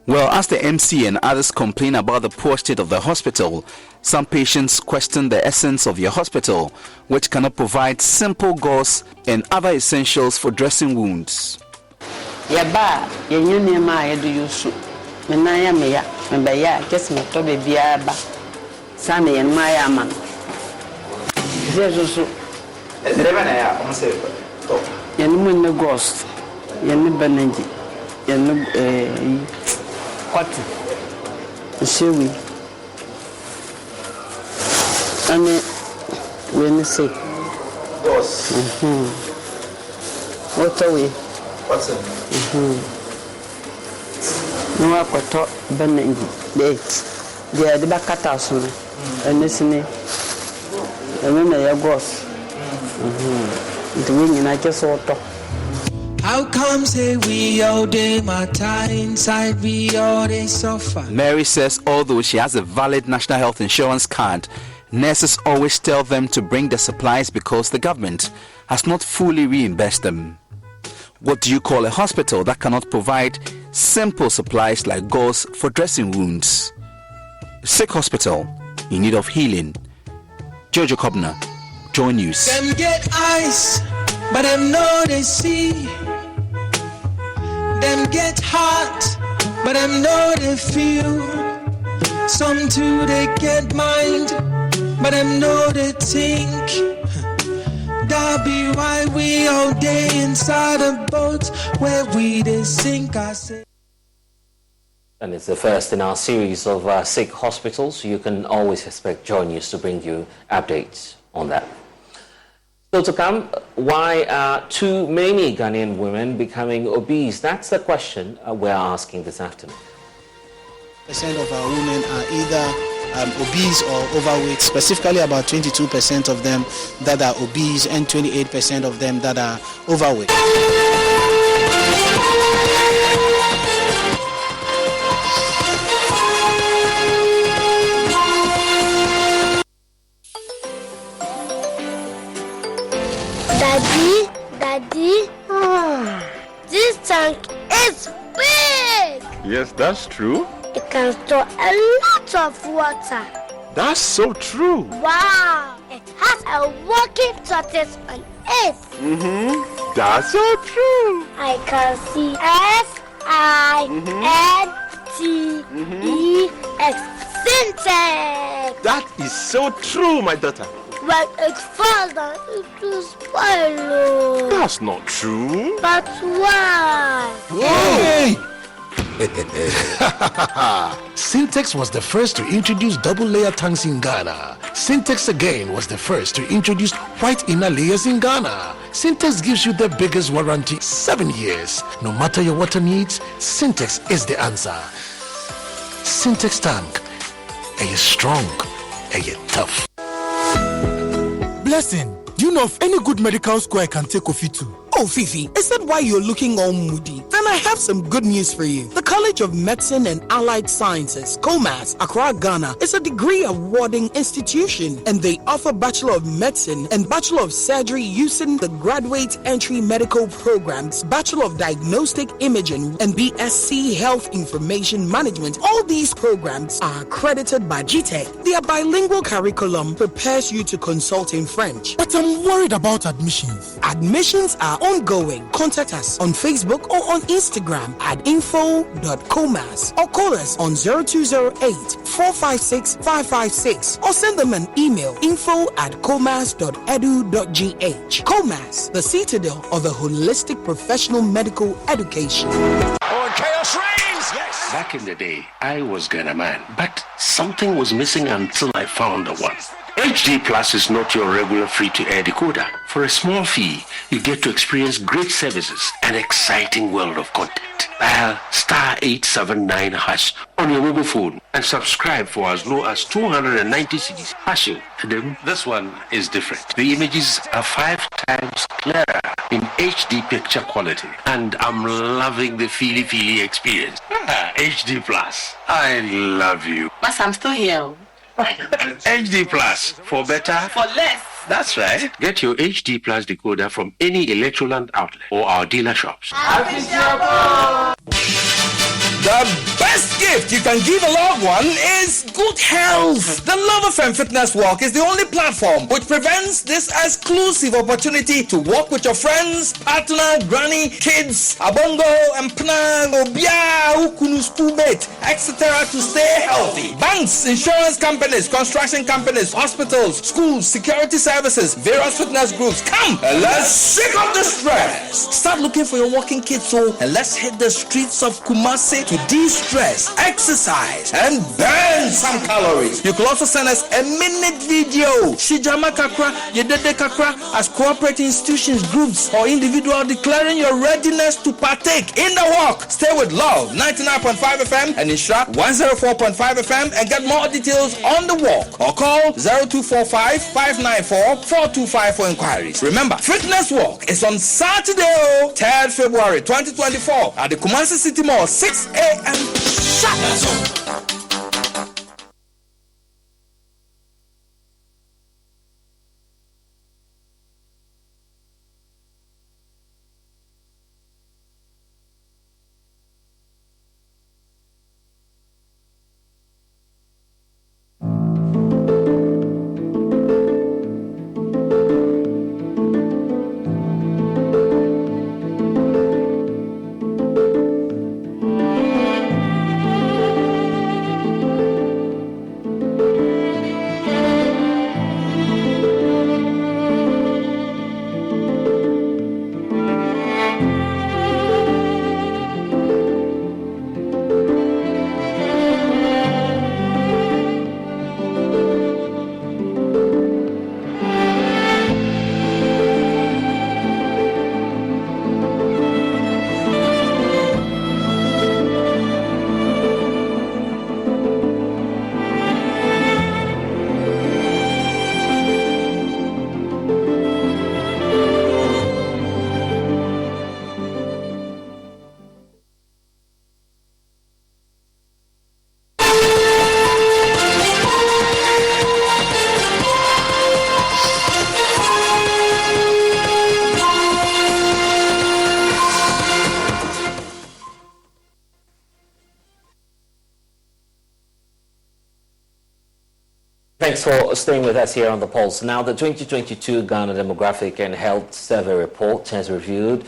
Well, as the MC and others complain about the poor state of the hospital, some patients question the essence of your hospital, which cannot provide simple gauze and other essentials for dressing wounds. What? Shewi. And when you say, boss. What are we? What's it? No, I could talk Benengi. They are the back at us, and listening. And when they are ghosts, the wing, I just saw talk. How come say we all day matter inside, we all day suffer? Mary says although she has a valid national health insurance card, nurses always tell them to bring the supplies because the government has not fully reimbursed them. What do you call a hospital that cannot provide simple supplies like gauze for dressing wounds? A sick hospital in need of healing. Jojo Kobner, Joy News. Them get eyes, but them know they see. Them get heart, but them know they feel. Some too they get mind, but them know they think. That be why we all day inside a boat where we they sink ourselves. And it's the first in our series of sick hospitals. You can always expect Joy News to bring you updates on that. Still to come, why are too many Ghanaian women becoming obese? That's the question we're asking this afternoon. % of our women are either obese or overweight, specifically about 22% of them that are obese and 28% of them that are overweight. Daddy, this tank is big. Yes, that's true. It can store a lot of water. That's so true. Wow, it has a working tortoise on it. That's so true. I can see S-I-N-T-E-X. Syntax. That is so true, my daughter. When it falls down, it will spoil. That's not true. But why? Hey! Syntex was the first to introduce double-layer tanks in Ghana. Syntex again was the first to introduce white inner layers in Ghana. Syntex gives you the biggest warranty, 7 years. No matter your water needs, Syntex is the answer. Syntex tank. Are you strong? Are you tough? Blessing, do you know of any good medical school I can take Kofi to? Oh, Fifi, is that why you're looking all moody? Then I have some good news for you. The College of Medicine and Allied Sciences, COMAS, Accra, Ghana, is a degree-awarding institution, and they offer Bachelor of Medicine and Bachelor of Surgery using the Graduate Entry Medical Programs, Bachelor of Diagnostic Imaging, and BSc Health Information Management. All these programs are accredited by GTEC. Their bilingual curriculum prepares you to consult in French. But I'm worried about admissions. Admissions are ongoing. Contact us on Facebook or on Instagram at info.comas or call us on 0208-456-556 or send them an email info@comas.edu.gh. COMAS, the citadel of the holistic professional medical education. Oh, and chaos reigns! Yes! Back in the day, I was Ghana man, but something was missing until I found the one. HD Plus is not your regular free-to-air decoder. For a small fee, you get to experience great services and exciting world of content. Dial *879# on your mobile phone and subscribe for as low as 290 cedis. This one is different. The images are 5 times clearer in HD picture quality, and I'm loving the feely experience. HD Plus, I love you. But I'm still here. HD Plus, for better, for less. That's right. Get your HD Plus decoder from any Electroland outlet or our dealer shops. The best gift you can give a loved one is good health. The Love FM Fitness Walk is the only platform which prevents this exclusive opportunity to walk with your friends, partner, granny, kids, abongo, empna, obia, ukunu, schoolmate, etc. to stay healthy. Banks, insurance companies, construction companies, hospitals, schools, security services, various fitness groups. Come and let's shake off the stress. Start looking for your walking kit and let's hit the streets of Kumasi to de-stress, exercise, and burn some calories. You can also send us a minute video. Shijama Kakra, Yedede Kakra, as cooperating institutions, groups, or individual declaring your readiness to partake in the walk. Stay with Love 99.5 FM and Inshra 104.5 FM and get more details on the walk or call 0245-594-425 for inquiries. Remember, Fitness Walk is on Saturday, 3rd February 2024 at the Kumasi City Mall, 6 a.m. Shut Thanks for staying with us here on The Pulse. Now, the 2022 Ghana Demographic and Health Survey report has revealed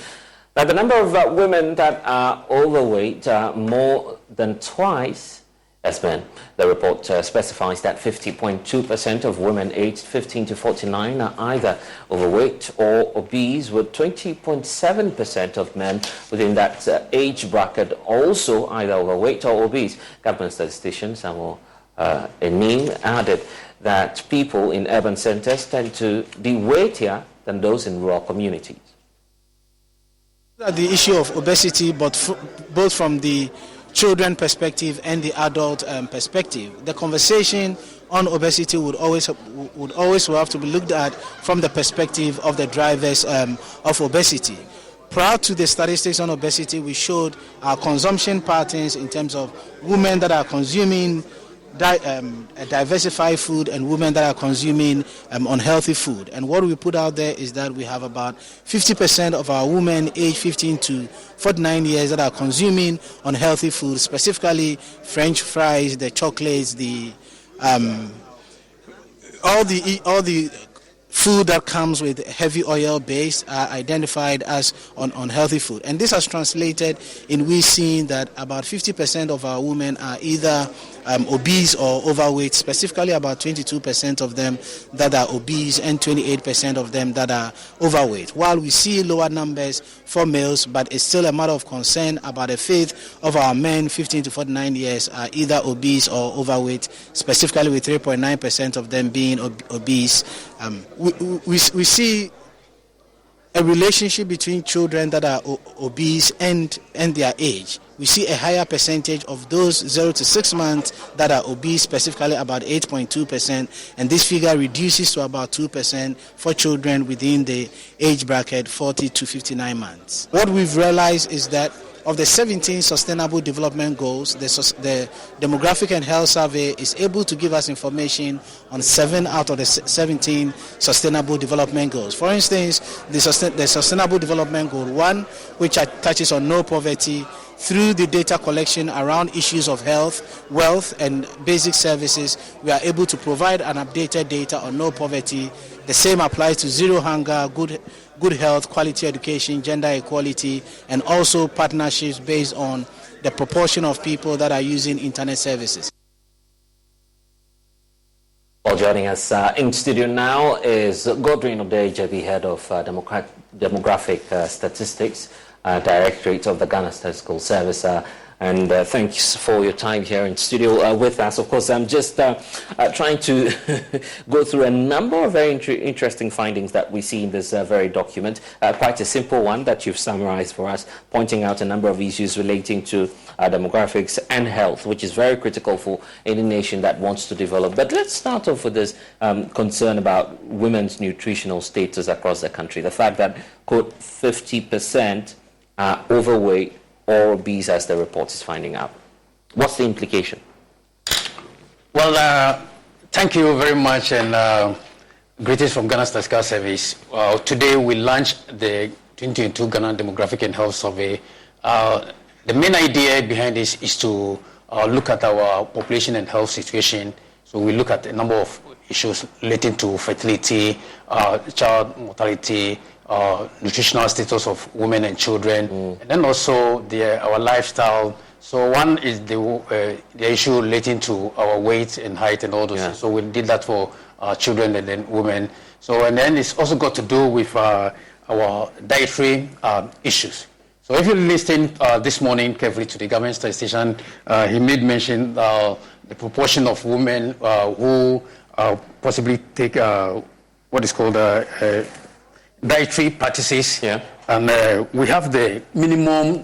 that the number of women that are overweight are more than twice as men. The report specifies that 50.2% of women aged 15 to 49 are either overweight or obese, with 20.7% of men within that age bracket also either overweight or obese. Government statistician Samuel Enim added that people in urban centers tend to be weightier than those in rural communities. The issue of obesity, but both from the children perspective and the adult perspective. The conversation on obesity would always have to be looked at from the perspective of the drivers of obesity. Prior to the statistics on obesity, we showed our consumption patterns in terms of women that are consuming diversified food and women that are consuming unhealthy food. And what we put out there is that we have about 50% of our women aged 15 to 49 years that are consuming unhealthy food, specifically French fries, the chocolates, the all the food that comes with heavy oil base are identified as unhealthy food. And this has translated in we seeing that about 50% of our women are either obese or overweight, specifically about 22% of them that are obese and 28% of them that are overweight. While we see lower numbers for males, but it's still a matter of concern. About a fifth of our men 15 to 49 years are either obese or overweight, specifically with 3.9% of them being obese. We see a relationship between children that are obese and their age. We see a higher percentage of those 0 to 6 months that are obese, specifically about 8.2%, and this figure reduces to about 2% for children within the age bracket 40 to 59 months. What we've realized is that of the 17 Sustainable Development Goals, the Demographic and Health Survey is able to give us information on 7 out of the 17 Sustainable Development Goals. For instance, the Sustainable Development Goal 1, which touches on no poverty, through the data collection around issues of health, wealth, and basic services, we are able to provide an updated data on no poverty. The same applies to zero hunger, good health, quality education, gender equality, and also partnerships based on the proportion of people that are using internet services. Well, joining us in studio now is Godwin Odeja, the head of demographic statistics, Directorate of the Ghana Statistical Service. And thanks for your time here in studio with us. Of course, I'm just trying to go through a number of very interesting findings that we see in this very document. Quite a simple one that you've summarized for us, pointing out a number of issues relating to demographics and health, which is very critical for any nation that wants to develop. But let's start off with this concern about women's nutritional status across the country. The fact that, quote, 50% are overweight or obese, as the report is finding out. What's the implication? Well, thank you very much, and greetings from Ghana Statistical Service. Today we launched the 2022 Ghana Demographic and Health Survey. The main idea behind this is to look at our population and health situation. So we look at a number of issues relating to fertility, child mortality, nutritional status of women and children, and then also our lifestyle. So one is the issue relating to our weight and height and all those things. So we did that for children and then women. So and then it's also got to do with our dietary issues. So if you listen this morning carefully to the government statistician, he made mention the proportion of women who possibly take what is called dietary practices, and we have the minimum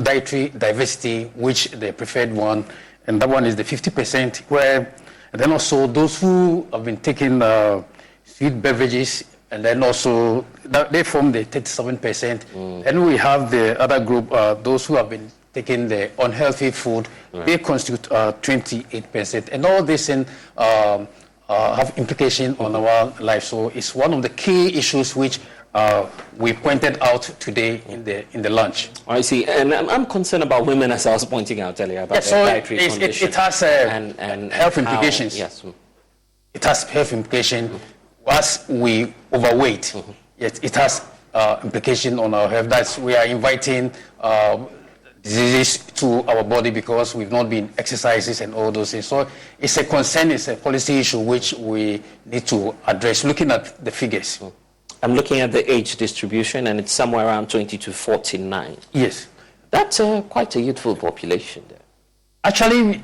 dietary diversity, which the preferred one, and that one is the 50%, where, and then also those who have been taking sweet beverages, and then also they form the 37%, and we have the other group, those who have been taking the unhealthy food, they constitute 28%, and all this in have implication on our life. So it's one of the key issues which we pointed out today in the lunch. I see, and I'm concerned about women, as I was pointing out earlier, about their dietary condition. It has and health implications. Yes. It has health implications. As we overweight, yet it has implication on our health. That's we are inviting diseases to our body because we've not been exercises and all those things. So it's a concern, it's a policy issue which we need to address, looking at the figures. I'm looking at the age distribution, and it's somewhere around 20 to 49. Yes. That's quite a youthful population there. Actually,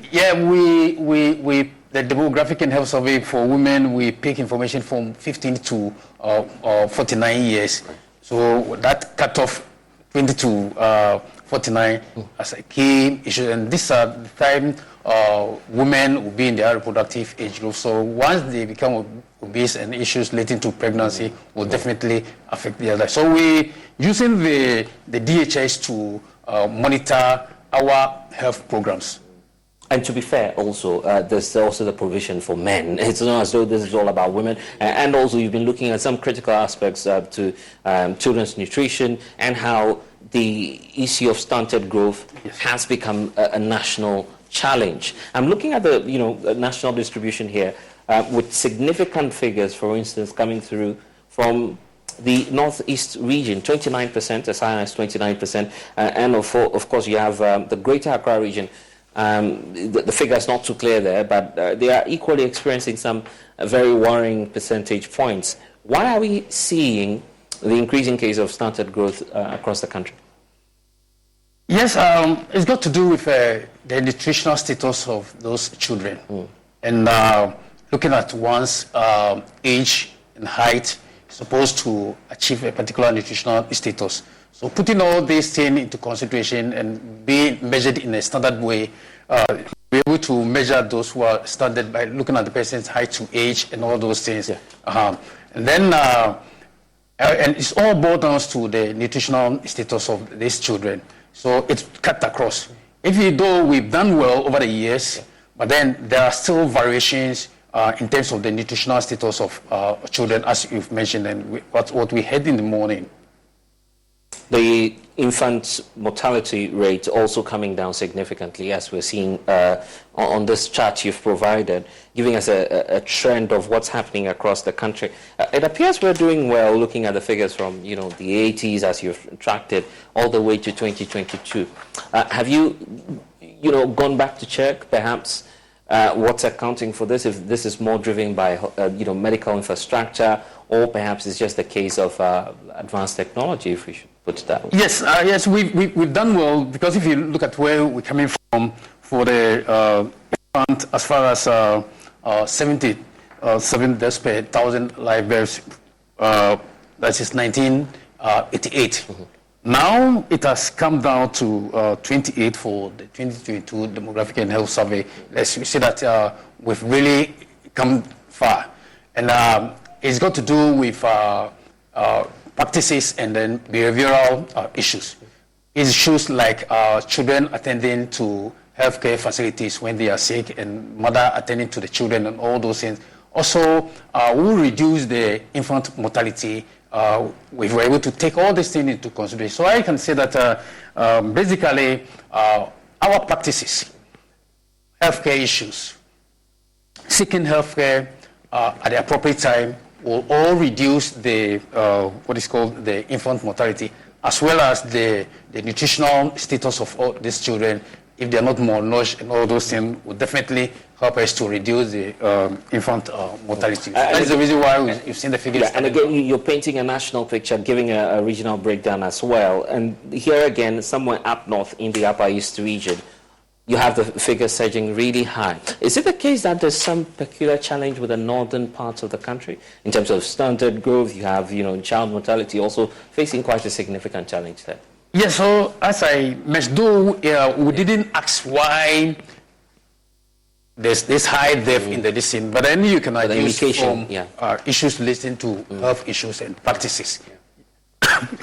the Demographic and Health Survey for women, we pick information from 15 to 49 years. So that cut off 20 to 49 as a key issue, and these are the time women will be in their reproductive age group. So once they become obese, and issues relating to pregnancy will definitely affect their life. So we're using the DHS to monitor our health programs. And to be fair, also, there's also the provision for men. It's not as though this is all about women. And also, you've been looking at some critical aspects to children's nutrition and how the issue of stunted growth has become a national challenge. I'm looking at the national distribution here with significant figures, for instance, coming through from the northeast region, 29%, as high as 29%, and of course you have the Greater Accra region. The figure is not too clear there, but they are equally experiencing some very worrying percentage points. Why are we seeing the increasing case of stunted growth across the country? Yes, it's got to do with the nutritional status of those children. And looking at one's age and height, supposed to achieve a particular nutritional status. So putting all these things into consideration and being measured in a standard way, we're able to measure those who are standard by looking at the person's height to age and all those things. And then, and it's all boiled down to the nutritional status of these children. So it's cut across. Though we've done well over the years, but then there are still variations in terms of the nutritional status of children, as you've mentioned, and what we had in the morning. The infant mortality rate also coming down significantly, as we're seeing on this chart you've provided, giving us a trend of what's happening across the country. It appears we're doing well, looking at the figures from the 80s, as you've tracked it, all the way to 2022. Have you gone back to check perhaps what's accounting for this? If this is more driven by medical infrastructure, or perhaps it's just a case of advanced technology, if we should put it that way. Yes, we've done well, because if you look at where we're coming from for the infant, as far as 77 deaths per 1,000 live births, that is 1988. Now it has come down to 28 for the 2022 Demographic and Health Survey. Let's see that we've really come far. And it's got to do with practices and then behavioral issues. Issues like children attending to healthcare facilities when they are sick, and mother attending to the children, and all those things. Also, we reduce the infant mortality. We were able to take all these things into consideration. So I can say that basically our practices, healthcare issues, seeking healthcare at the appropriate time, will all reduce the what is called the infant mortality, as well as the nutritional status of all these children. If they are not malnourished, and all those things will definitely help us to reduce the infant mortality. That is the reason why you've seen the figures. And again, you're painting a national picture, giving a regional breakdown as well. And here again, somewhere up north in the Upper East region, you have the figures surging really high. Is it the case that there's some peculiar challenge with the northern parts of the country in terms of stunted growth? You have, child mortality also facing quite a significant challenge there. Yes, so as I mentioned, though we didn't ask why there's this high death in the district, but then you can use from issues relating to health issues and practices.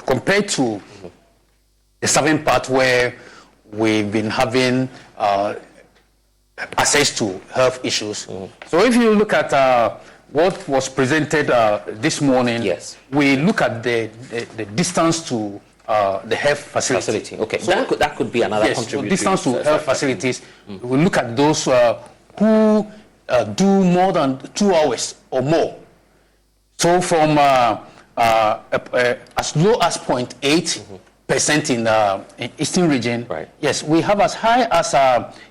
Compared to the southern part where we've been having access to health issues. So if you look at what was presented this morning, we look at the distance to the health facility. Okay, so that could be another contributor. So distance to health facilities, we look at those who do more than 2 hours or more. So from as low as 0.8% in Eastern region, yes, we have as high as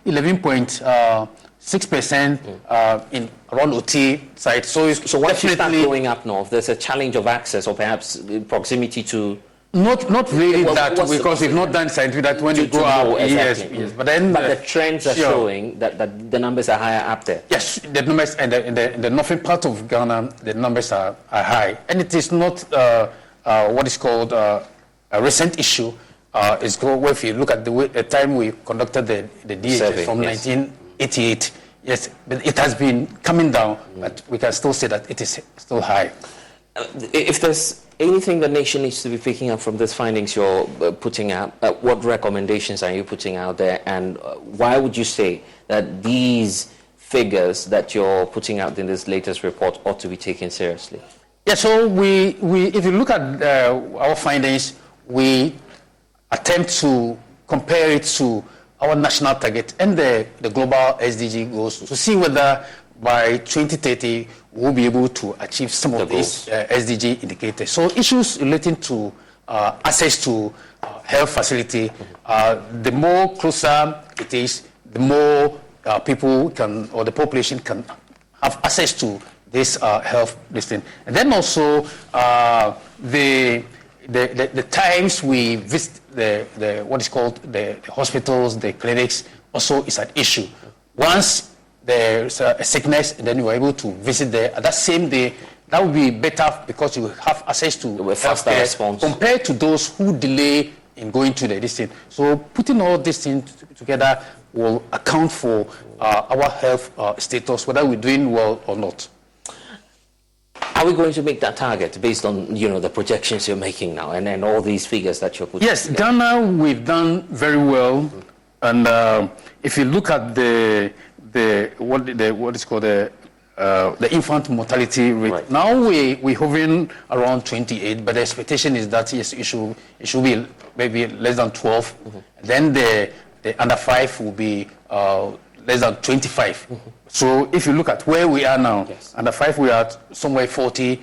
11.6% in around OT side. So once you start going up north, there's a challenge of access, or perhaps proximity to. Not really because we've not done scientific that when you go out, yes. But the trends are showing that the numbers are higher up there. Yes, the numbers in the northern part of Ghana, the numbers are high, and it is not what is called a recent issue. It's called, if you look at the time we conducted the DHS from 88. Yes, but it has been coming down, but we can still say that it is still high. If there's anything the nation needs to be picking up from these findings you're putting out, what recommendations are you putting out there, and why would you say that these figures that you're putting out in this latest report ought to be taken seriously? Yeah, so we if you look at our findings, we attempt to compare it to our national target and the global SDG goals to see whether by 2030 we'll be able to achieve some of these SDG indicators. So issues relating to access to health facility, the more closer it is, the more people can, or the population can have access to this health listing. And then also the times we visit the what is called the hospitals, the clinics, also is an issue. Once there's a sickness and then you are able to visit there that same day, that would be better because you have access to faster response compared to those who delay in going to the listing. So putting all these things together will account for our health status, whether we're doing well or not. Are we going to make that target based on the projections you're making now and all these figures that you're putting? Yes, together? Ghana, we've done very well, and if you look at what is called the infant mortality rate, right. Now we're hovering around 28, but the expectation is that yes, it should be maybe less than 12. Mm-hmm. Then the under 5 will be less than 25. Mm-hmm. So if you look at where we are now, yes. Under 5 we are at somewhere 40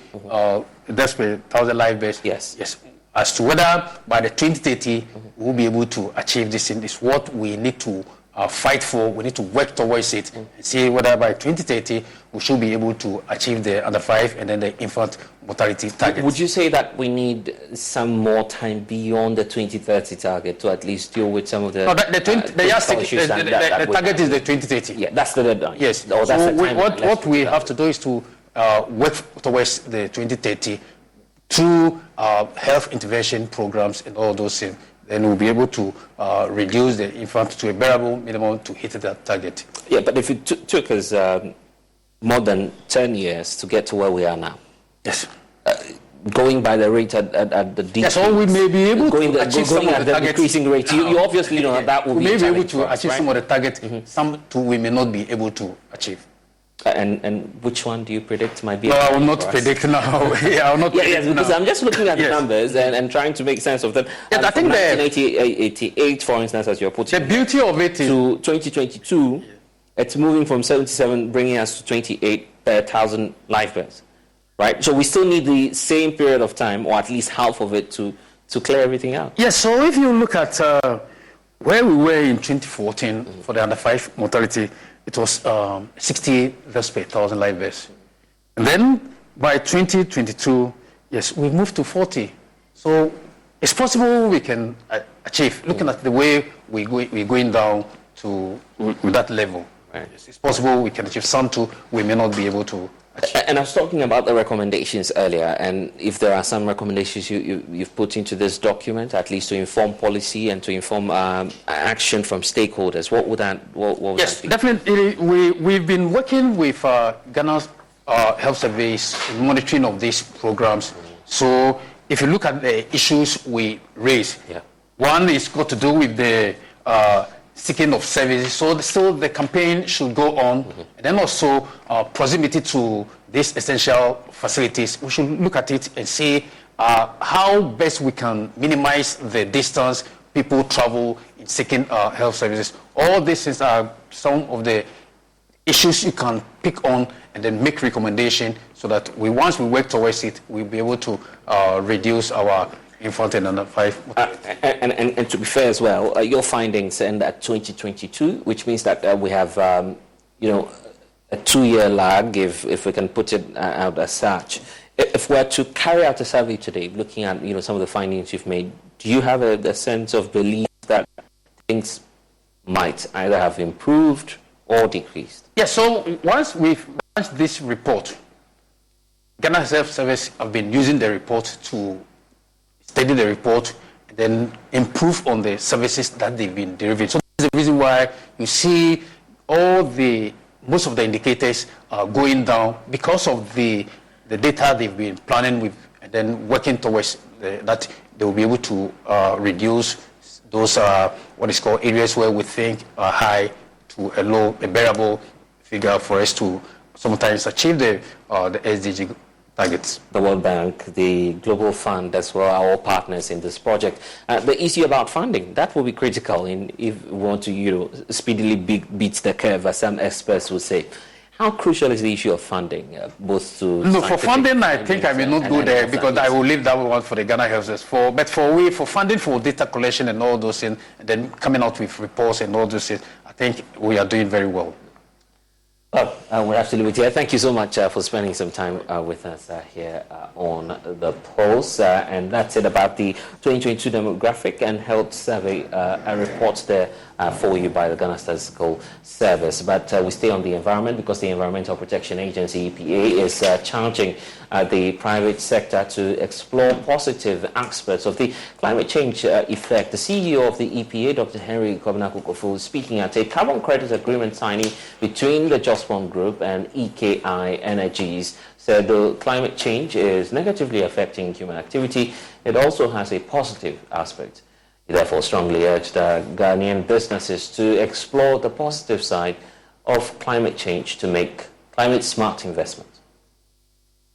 deaths per 1,000 live births. Yes. As to whether by the 2030 we'll be able to achieve this, is what we need to fight for. We need to work towards it and see whether by 2030 we should be able to achieve the under 5 and then the infant mortality target. Would you say that we need some more time beyond the 2030 target to at least deal with some of the the target is the 2030. Yeah, that's the deadline. Yes. That's what we have to do is to work towards the 2030 through health intervention programs and all those things. Then we'll be able to reduce the infant to a bearable minimum to hit that target. Yeah, but if it took us more than 10 years to get to where we are now. Yes. Going by the rate at the decrease. Yes, or we may be able to achieve some of the targets. Decreasing rate. You obviously know that will be. We may be able to achieve some of the targets. Mm-hmm. Some we may not be able to achieve. And which one do you predict might be? No, I will not predict now. I will not predict because now. I'm just looking at the numbers and trying to make sense of them. Yes, I think 1988, for instance, as you're putting the beauty of it is to 2022, it's moving from 77, bringing us to 28 per 1,000 live births, right? So we still need the same period of time, or at least half of it, to clear everything out. Yes. So if you look at where we were in 2014 for the under 5 mortality, it was 60 deaths per 1,000 live births. And then by 2022, yes, we moved to 40. So it's possible we can achieve, looking at the way we're going down to with that level. Right. Yes, it's possible we can achieve some too. We may not be able to achieve. And I was talking about the recommendations earlier, and if there are some recommendations you've put into this document, at least to inform policy and to inform action from stakeholders, what would that be? Definitely. We've been working with Ghana's health service in monitoring of these programs. So if you look at the issues we raise, one is got to do with the seeking of services. So the campaign should go on. Mm-hmm. And then also proximity to these essential facilities. We should look at it and see how best we can minimize the distance people travel in seeking health services. All these things are some of the issues you can pick on and then make recommendation so that once we work towards it, we'll be able to reduce our infant and under 5. And to be fair as well, your findings end at 2022, which means that we have, a 2-year lag, if we can put it out as such. If we're to carry out a survey today, looking at some of the findings you've made, do you have a sense of belief that things might either have improved or decreased? Yes. So once we've launched this report, Ghana Health Service have been using the report to study the report, and then improve on the services that they've been delivering. So that's the reason why you see most of the indicators are going down because of the data they've been planning with and then working towards that they will be able to reduce those what is called areas where we think are high to a bearable figure for us to sometimes achieve the SDG targets. The World Bank, the Global Fund, as well, are all partners in this project. The issue about funding, that will be critical if we want to speedily beat the curve, as some experts would say. How crucial is the issue of funding, both to... No, for funding, I think I will not go there because I will leave that one for the Ghana Health Service. But for funding for data collection and all those things, and then coming out with reports and all those things, I think we are doing very well. We'll have to leave it here. Thank you so much for spending some time with us here on The Pulse. And that's it about the 2022 Demographic and Health Survey. A report there for you by the Ghana Statistical Service. But we stay on the environment because the Environmental Protection Agency, EPA, is charging the private sector to explore positive aspects of the climate change effect. The CEO of the EPA, Dr. Henry Kofi, speaking at a carbon credit agreement signing between the Jospon Group and EKI Energies, said the climate change is negatively affecting human activity. It also has a positive aspect. He therefore strongly urged Ghanaian businesses to explore the positive side of climate change to make climate-smart investments.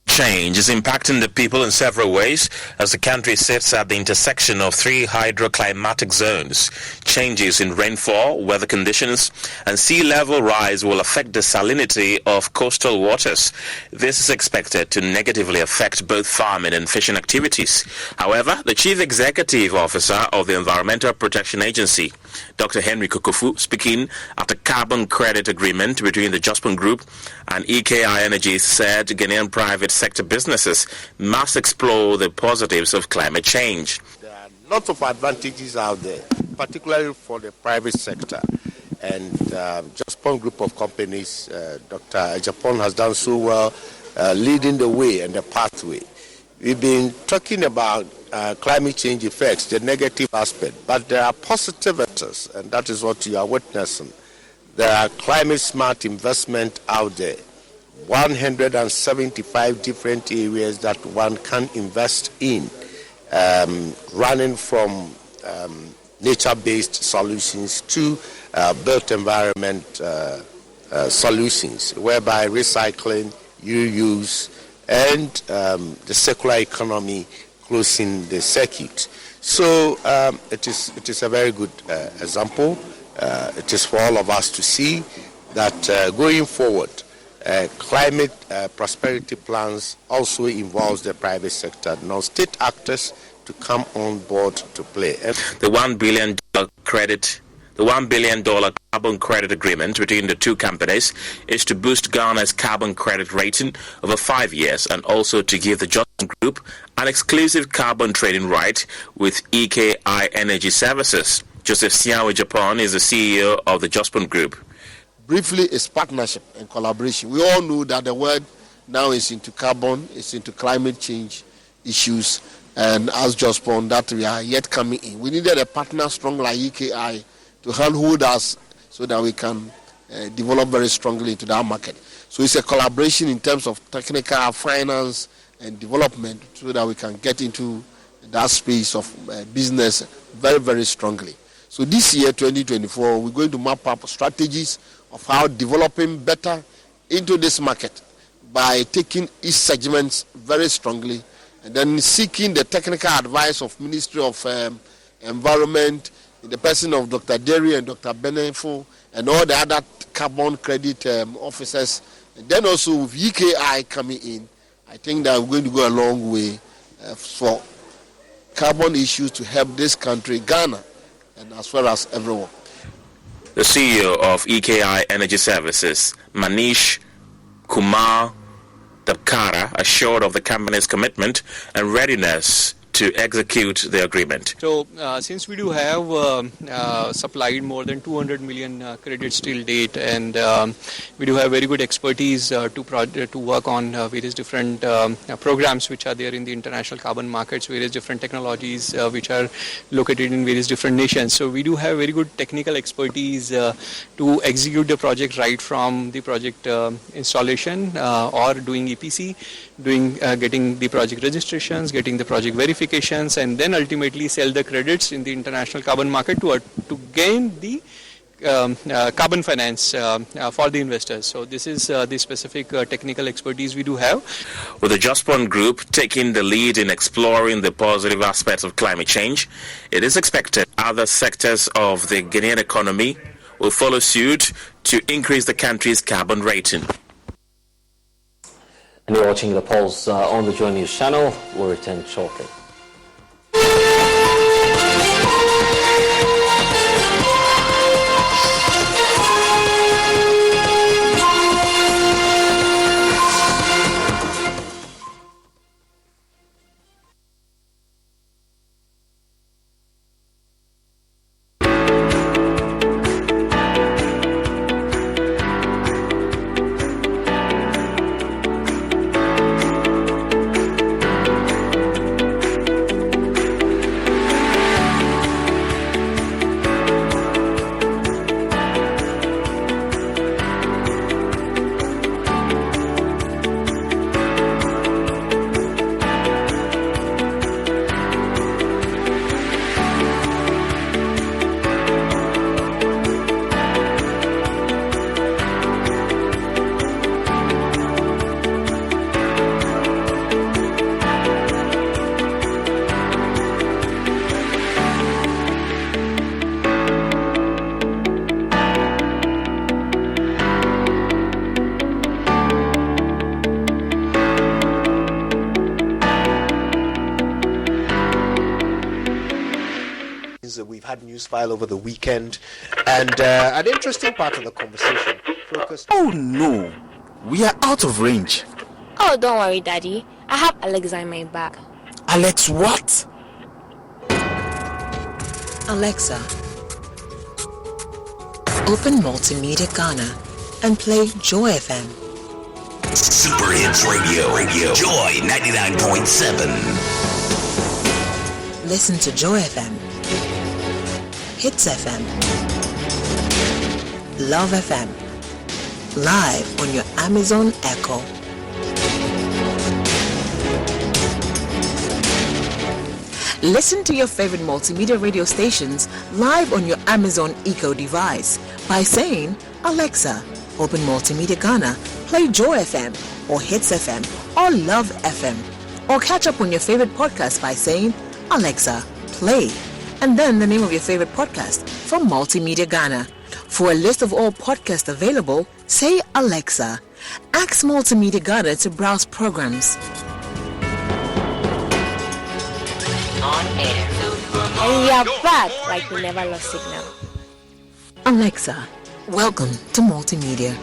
Change is impacting the people in several ways as the country sits at the intersection of three hydroclimatic zones. Changes in rainfall, weather conditions, and sea level rise will affect the salinity of coastal waters. This is expected to negatively affect both farming and fishing activities. However, the Chief Executive Officer of the Environmental Protection Agency, Dr. Henry Kokofu, speaking at a carbon credit agreement between the Jospon Group and EKI Energies, said Ghanaian private sector businesses must explore the positives of climate change. There are lots of advantages out there, particularly for the private sector. And Jospon Group of companies, Dr. Japon has done so well leading the way and the pathway. We've been talking about climate change effects, the negative aspect, but there are positive factors, and that is what you are witnessing. There are climate-smart investment out there, 175 different areas that one can invest in, running from nature-based solutions to built environment solutions, whereby recycling, reuse, and the circular economy closing the circuit. So it is a very good example. It is for all of us to see that going forward, climate prosperity plans also involves the private sector, non-state actors to come on board to play. The $1 billion carbon credit agreement between the two companies is to boost Ghana's carbon credit rating over 5 years and also to give the Jospon Group an exclusive carbon trading right with EKI Energy Services. Joseph Siawe Japan is the CEO of the Jospon Group. Briefly, it's partnership and collaboration. We all know that the world now is into carbon, it's into climate change issues, and as Jospon, that we are yet coming in. We needed a partner strong like EKI to handhold us so that we can develop very strongly into that market. So it's a collaboration in terms of technical, finance, and development so that we can get into that space of business very, very strongly. So this year, 2024, we're going to map up strategies of how developing better into this market by taking each segment very strongly and then seeking the technical advice of Ministry of Environment, in the person of Dr. Derry and Dr. Benefo and all the other carbon credit officers. And then also with EKI coming in, I think that we're going to go a long way for carbon issues to help this country, Ghana, and as well as everyone. The CEO of EKI Energy Services, Manish Kumar Dabkara, assured of the company's commitment and readiness to to execute the agreement. So, since we do have supplied more than 200 million credits till date, and we do have very good expertise to work on various different programs which are there in the international carbon markets, various different technologies which are located in various different nations. So we do have very good technical expertise to execute the project, right from the project installation or doing EPC, getting the project registrations, getting the project verifications, and then ultimately sell the credits in the international carbon market to gain the carbon finance for the investors. So this is the specific technical expertise we do have. With the Jospon Group taking the lead in exploring the positive aspects of climate change, it is expected other sectors of the Guinean economy will follow suit to increase the country's carbon rating. And you're watching the polls on the Joy News channel. We'll return shortly. We've had news file over the weekend, and an interesting part of the conversation focused. Oh no, we are out of range. Oh, don't worry, Daddy. I have Alexa in my bag. Alex, what? Alexa, open Multimedia Ghana and play Joy FM. Super Hits Radio, Joy 99.7. Listen to Joy FM, Hits FM, Love FM, live on your Amazon Echo. Listen to your favorite multimedia radio stations live on your Amazon Echo device by saying, Alexa, open Multimedia Ghana, play Joy FM or Hits FM or Love FM. Or catch up on your favorite podcast by saying, Alexa, play, and then the name of your favorite podcast from Multimedia Ghana. For a list of all podcasts available, say Alexa. Ask Multimedia Ghana to browse programs. On air. And we are back like we never lost signal. Alexa, welcome to Multimedia.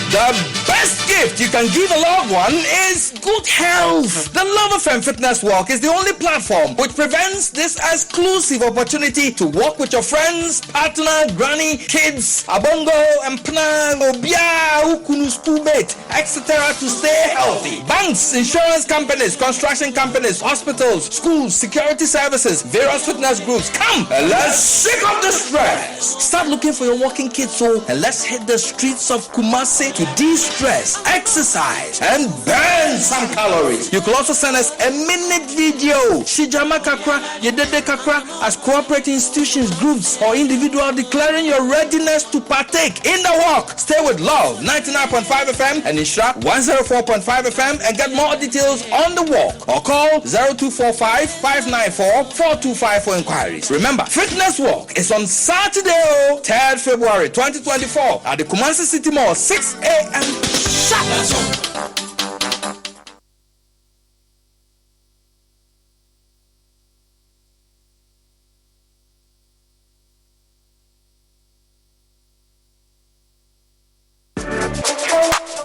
The best gift you can give a loved one is good health. The Love FM Fitness Walk is the only platform which prevents this exclusive opportunity to walk with your friends, partner, granny, kids, abongo, empna, obia, ukunu, schoolmate, etc. to stay healthy. Banks, insurance companies, construction companies, hospitals, schools, security services, various fitness groups. Come and let's shake off the stress. Start looking for your walking kit, and let's hit the streets of Kumasi to de-stress, exercise, and burn some calories. You can also send us a minute video. Shijama Kakra, Yedede Kakra, as cooperating institutions, groups, or individual declaring your readiness to partake in the walk. Stay with Love 99.5 FM and Ishra 104.5 FM and get more details on the walk. Or call 0245 594 425 for inquiries. Remember, Fitness Walk is on Saturday, 3rd February 2024 at the Kumasi City Mall, 6 a.m. Shut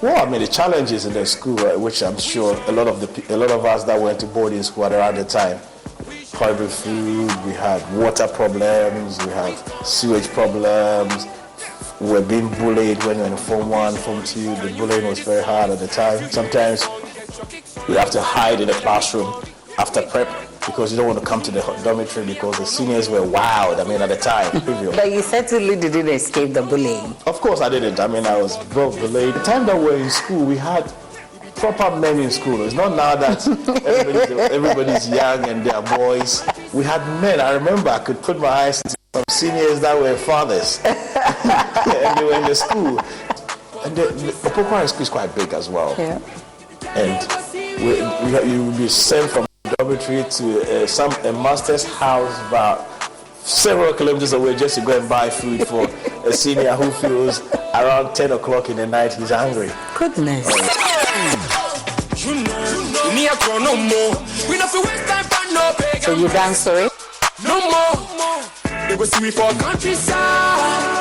Well, I mean, the challenges in the school, which I'm sure a lot of us that went to boarding school at around the time, horrible food, we had water problems, we had sewage problems, we were being bullied when we were in Form 1, Form 2. The bullying was very hard at the time. Sometimes we have to hide in the classroom after prep because you don't want to come to the dormitory because the seniors were wild, I mean, at the time. But you certainly didn't escape the bullying. Of course I didn't. I mean, I was both bullied. The time that we were in school, we had proper men in school. It's not now that everybody's young and they are boys. We had men. I remember I could put my eyes into some seniors that were fathers. And they were in the school. And the Bawku Crisis school is quite big as well. Yeah. And you will be sent from dormitory to a master's house about several kilometers away just to go and buy food for a senior who feels around 10 o'clock in the night he's hungry. Goodness. So you dance for it? No more. They go see me for countryside.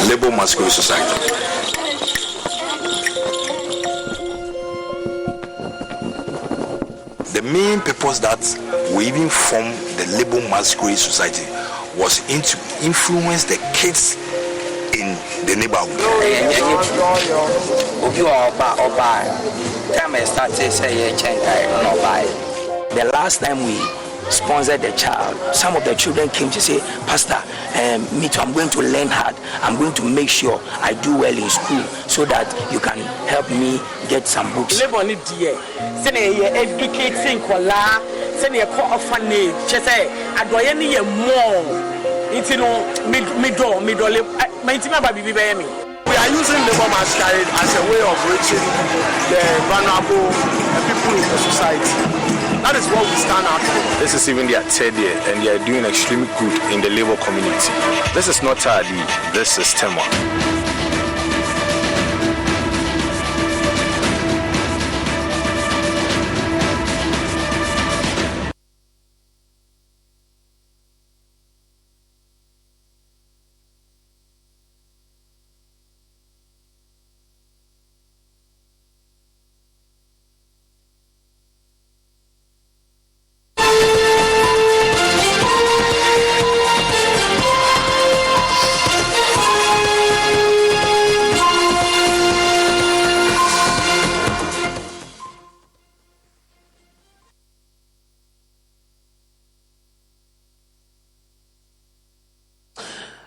Labour Masquerade Society. The main purpose that we even formed the Labour Masquerade Society was to influence the kids in the neighborhood. The last time we sponsored the child, some of the children came to say, Pastor, me too, I'm going to learn hard. I'm going to make sure I do well in school so that you can help me get some books. Educating kola, send a call of funny. She say, I do any more. It's no middle. My intimate baby. We are using the Labour Masquerade as a way of reaching the vulnerable people in the society. That is what we stand out for. This is even their third year, and they are doing extremely good in the labor community. This is not Tadi, this is Tema.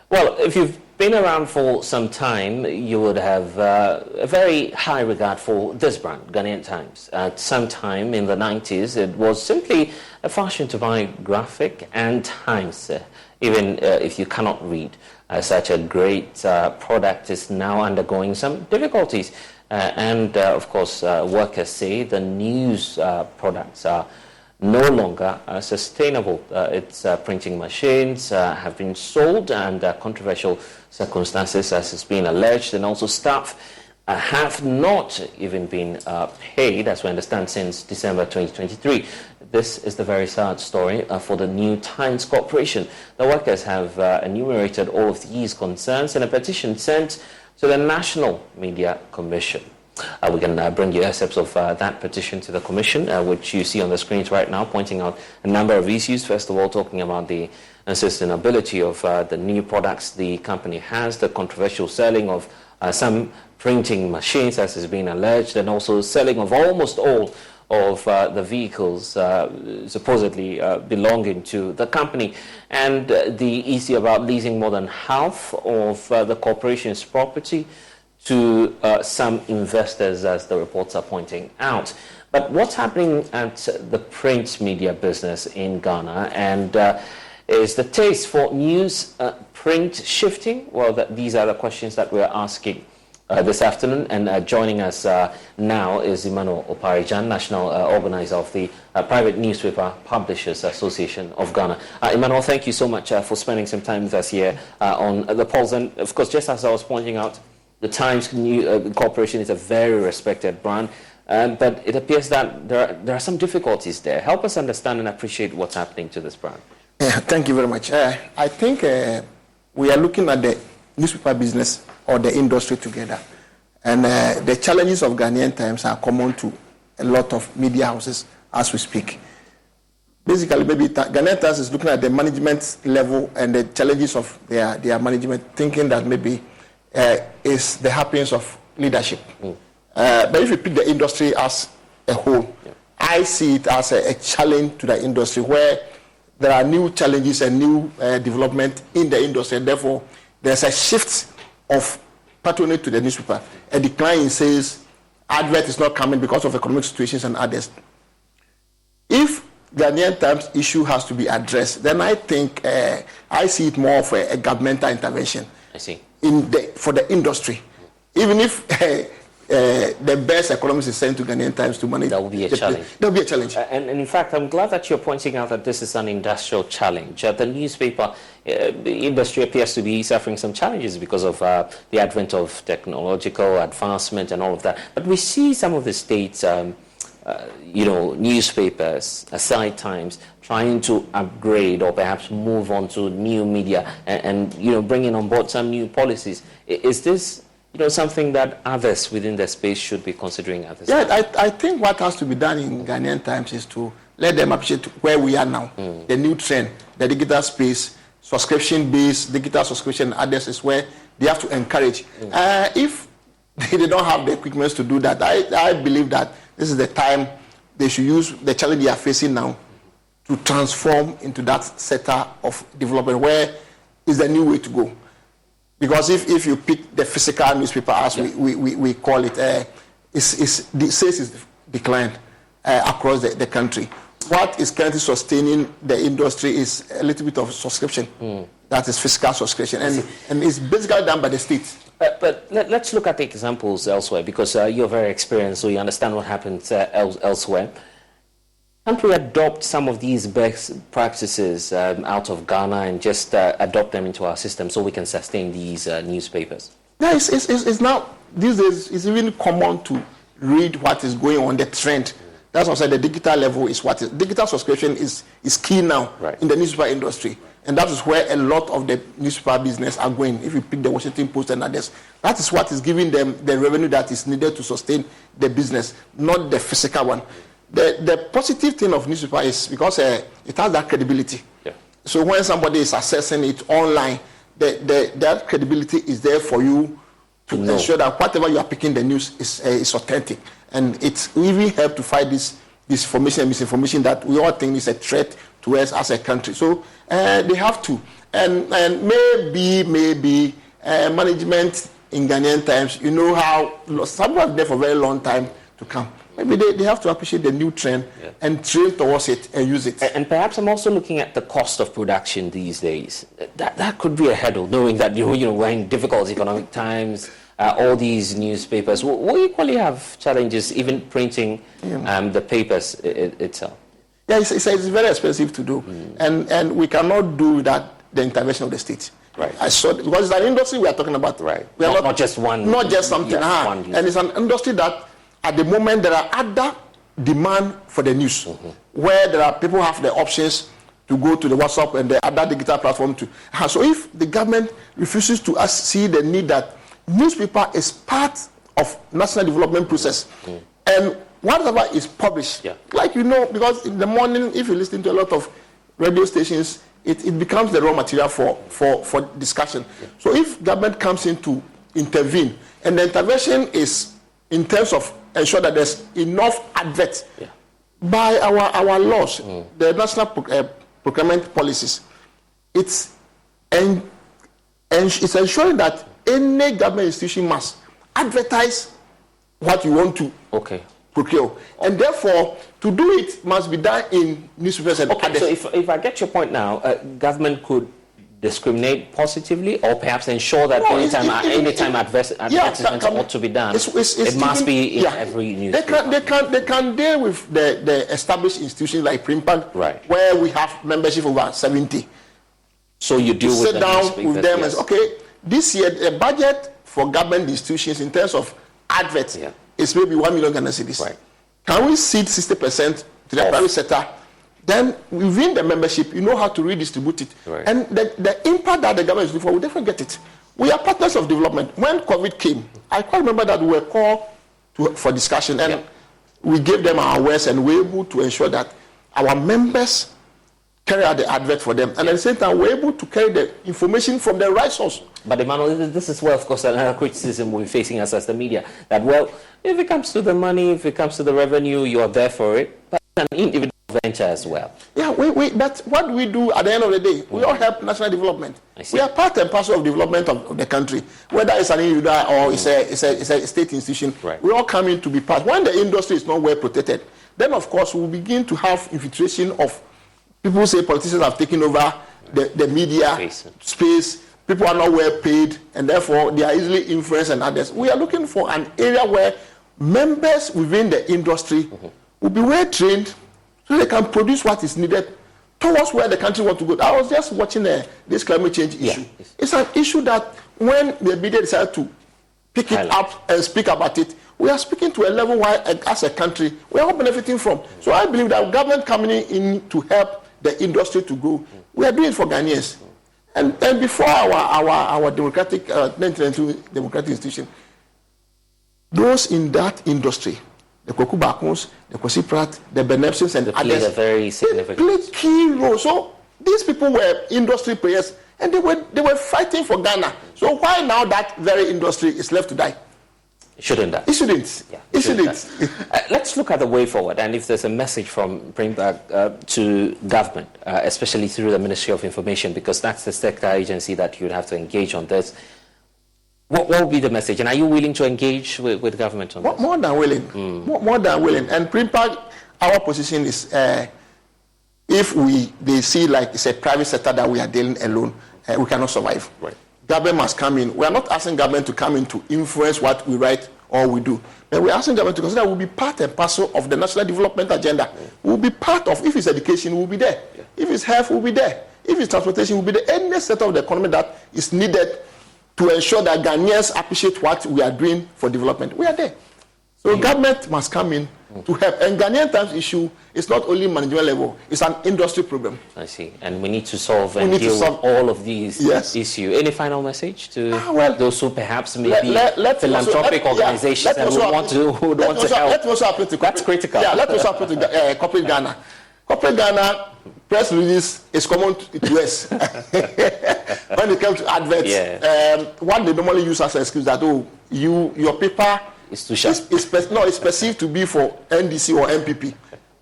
Well, if you've been around for some time, you would have a very high regard for this brand, Ghanaian Times. At some time in the 90s, it was simply a fashion to buy graphic and Times. Even if you cannot read, such a great product is now undergoing some difficulties. And of course, workers say the news products are no longer sustainable. Its printing machines have been sold under controversial circumstances, as has been alleged, and also staff have not even been paid, as we understand, since December 2023. This is the very sad story for the New Times Corporation. The workers have enumerated all of these concerns in a petition sent to the National Media Commission. We can bring you excerpts of that petition to the Commission, which you see on the screens right now, pointing out a number of issues. First of all, talking about the sustainability of the new products the company has, the controversial selling of some printing machines, as has been alleged, and also selling of almost all of the vehicles supposedly belonging to the company, and the issue about leasing more than half of the corporation's property to some investors, as the reports are pointing out. But what's happening at the print media business in Ghana, and is the taste for news print shifting? Well, these are the questions that we're asking this afternoon, and joining us now is Emmanuel Oparijan, National Organizer of the Private Newspaper Publishers Association of Ghana. Emmanuel, thank you so much for spending some time with us here on the polls. And of course, just as I was pointing out, the Times Corporation is a very respected brand, but it appears that there are some difficulties there. Help us understand and appreciate what's happening to this brand. Thank you very much. I think we are looking at the newspaper business or the industry together. And the challenges of Ghanaian Times are common to a lot of media houses as we speak. Basically, maybe Ghanaian Times is looking at the management level and the challenges of their management, thinking that maybe is the happiness of leadership. But if you pick the industry as a whole, I see it as a challenge to the industry, where there are new challenges and new development in the industry, and therefore there's a shift of patronage to the newspaper, a decline in sales, advert is not coming because of economic situations and others. If Ghanaian Times issue has to be addressed, then I think I see it more of a governmental intervention. I see. For the industry. Even if the best economists is sent to Ghanaian Times to manage, that will be a challenge. That will be a challenge. And in fact, I'm glad that you're pointing out that this is an industrial challenge. The newspaper industry appears to be suffering some challenges because of the advent of technological advancement and all of that. But we see some of the states, newspapers, aside Times, trying to upgrade or perhaps move on to new media and bringing on board some new policies. Is this something that others within the space should be considering at this time? I think what has to be done in Ghanaian Times is to let them appreciate where we are now, the new trend, the digital space, subscription-based, digital subscription, others is where they have to encourage. If they don't have the equipment to do that, I believe that this is the time they should use the challenge they are facing now to transform into that sector of development where is the new way to go. Because if you pick the physical newspaper, as we call it, the sales is declined across the country. What is currently sustaining the industry is a little bit of subscription. That is fiscal subscription. And it's basically done by the state. But let's look at the examples elsewhere, because you're very experienced, so you understand what happens elsewhere. Can't we adopt some of these best practices out of Ghana and just adopt them into our system so we can sustain these newspapers? Yeah, it's now, these days, it's even common to read what is going on, the trend. That's what I said, the digital level is what is. Digital subscription is key now in the newspaper industry. And that is where a lot of the newspaper business are going. If you pick the Washington Post and others, that is what is giving them the revenue that is needed to sustain the business, not the physical one. The positive thing of newspaper is because it has that credibility. Yeah. So when somebody is accessing it online, that credibility is there for you to ensure that whatever you are picking the news is authentic. And it even helps to fight this information and misinformation that we all think is a threat to us as a country. So they have to. And maybe management in Ghanaian Times, how some have been there for a very long time to come. Maybe they have to appreciate the new trend and train towards it and use it. And perhaps I'm also looking at the cost of production these days. That could be a hurdle, knowing that we're in difficult economic times. All these newspapers will equally have challenges, even printing the papers itself. Yeah, it's very expensive to do, and we cannot do without the intervention of the state. Right. I saw because it's an industry we are talking about. Right. We are Not just one. Not just something. One and it's an industry that, at the moment, there are other demand for the news, where there are people have the options to go to the WhatsApp and the other digital platform to. So if the government refuses to see the need that newspaper is part of national development process, and whatever is published, like because in the morning, if you listen to a lot of radio stations, it becomes the raw material for discussion. So if government comes in to intervene, and the intervention is in terms of ensure that there's enough advert by our laws, the national procurement policies, it's ensuring that any government institution must advertise what you want to procure, and therefore to do it must be done in newspapers and others. So if I get your point now, government could discriminate positively, or perhaps ensure that anytime advertisements ought to be done, it must be in every newspaper. They can deal with the established institutions like Primpag, where we have membership over 70. So you deal with sit down with them and say, okay, this year the budget for government institutions in terms of adverts is maybe 1 million Ghana cedis. Can we cede 60% to the private sector? Then within the membership, you know how to redistribute it. And the impact that the government is looking for, we definitely get it. We are partners of development. When COVID came, I quite remember that we were called for discussion, and we gave them our words, and we were able to ensure that our members carry out the advert for them. And at the same time, we're able to carry the information from the right source. But Emmanuel, this is where, of course, another criticism we're facing us as the media, that, well, if it comes to the money, if it comes to the revenue, you are there for it. But an individual venture as well. Yeah, that's what we do at the end of the day. We all help national development. We are part and parcel of development of the country, whether it's an individual or it's a state institution. We all come in to be part. When the industry is not well protected, then of course we'll begin to have infiltration of people. Say politicians have taken over the media space. People are not well paid, and therefore they are easily influenced and others. We are looking for an area where members within the industry will be well trained, so they can produce what is needed towards where the country wants to go. I was just watching this climate change issue. It's an issue that when the media decide to pick it up and speak about it, we are speaking to a level where, as a country, we are all benefiting from. So I believe that government coming in to help the industry to grow, we are doing it for Ghanaians. And before our democratic 1992 democratic institution, those in that industry, the Koku Bakons, the Kwasi Pratt, the Benepsins, and others, played a very significant, they played key role. So these people were industry players, and they were fighting for Ghana. So why now that very industry is left to die? Shouldn't that? It shouldn't. Yeah, it shouldn't. Let's look at the way forward, and if there's a message from Primpag to government, especially through the Ministry of Information, because that's the sector agency that you'd have to engage on this. What will be the message, and are you willing to engage with government on this? More than willing. More than willing. And Primpag, our position is, if they see like it's a private sector that we are dealing alone, we cannot survive. Government must come in. We are not asking government to come in to influence what we write or we do. But we're asking government to consider we'll be part and parcel of the national development agenda. We'll be part of, if it's education, we'll be there. If it's health, we'll be there. If it's transportation, we'll be there. Any sector of the economy that is needed to ensure that Ghanaians appreciate what we are doing for development, we are there. So government must come in to help. And Ghanaian Times issue is not only management level, it's an industry problem. I see. And we need to solve and deal with all of these issues. Any final message to those who perhaps may be philanthropic organizations and who want to help? Let's also appeal to that's critical. Yeah, let's also appeal to corporate Ghana. Corporate Ghana, press release is common to us. When it comes to adverts, what they normally use as an excuse that, your paper it's too sharp. It's perceived to be for NDC or MPP.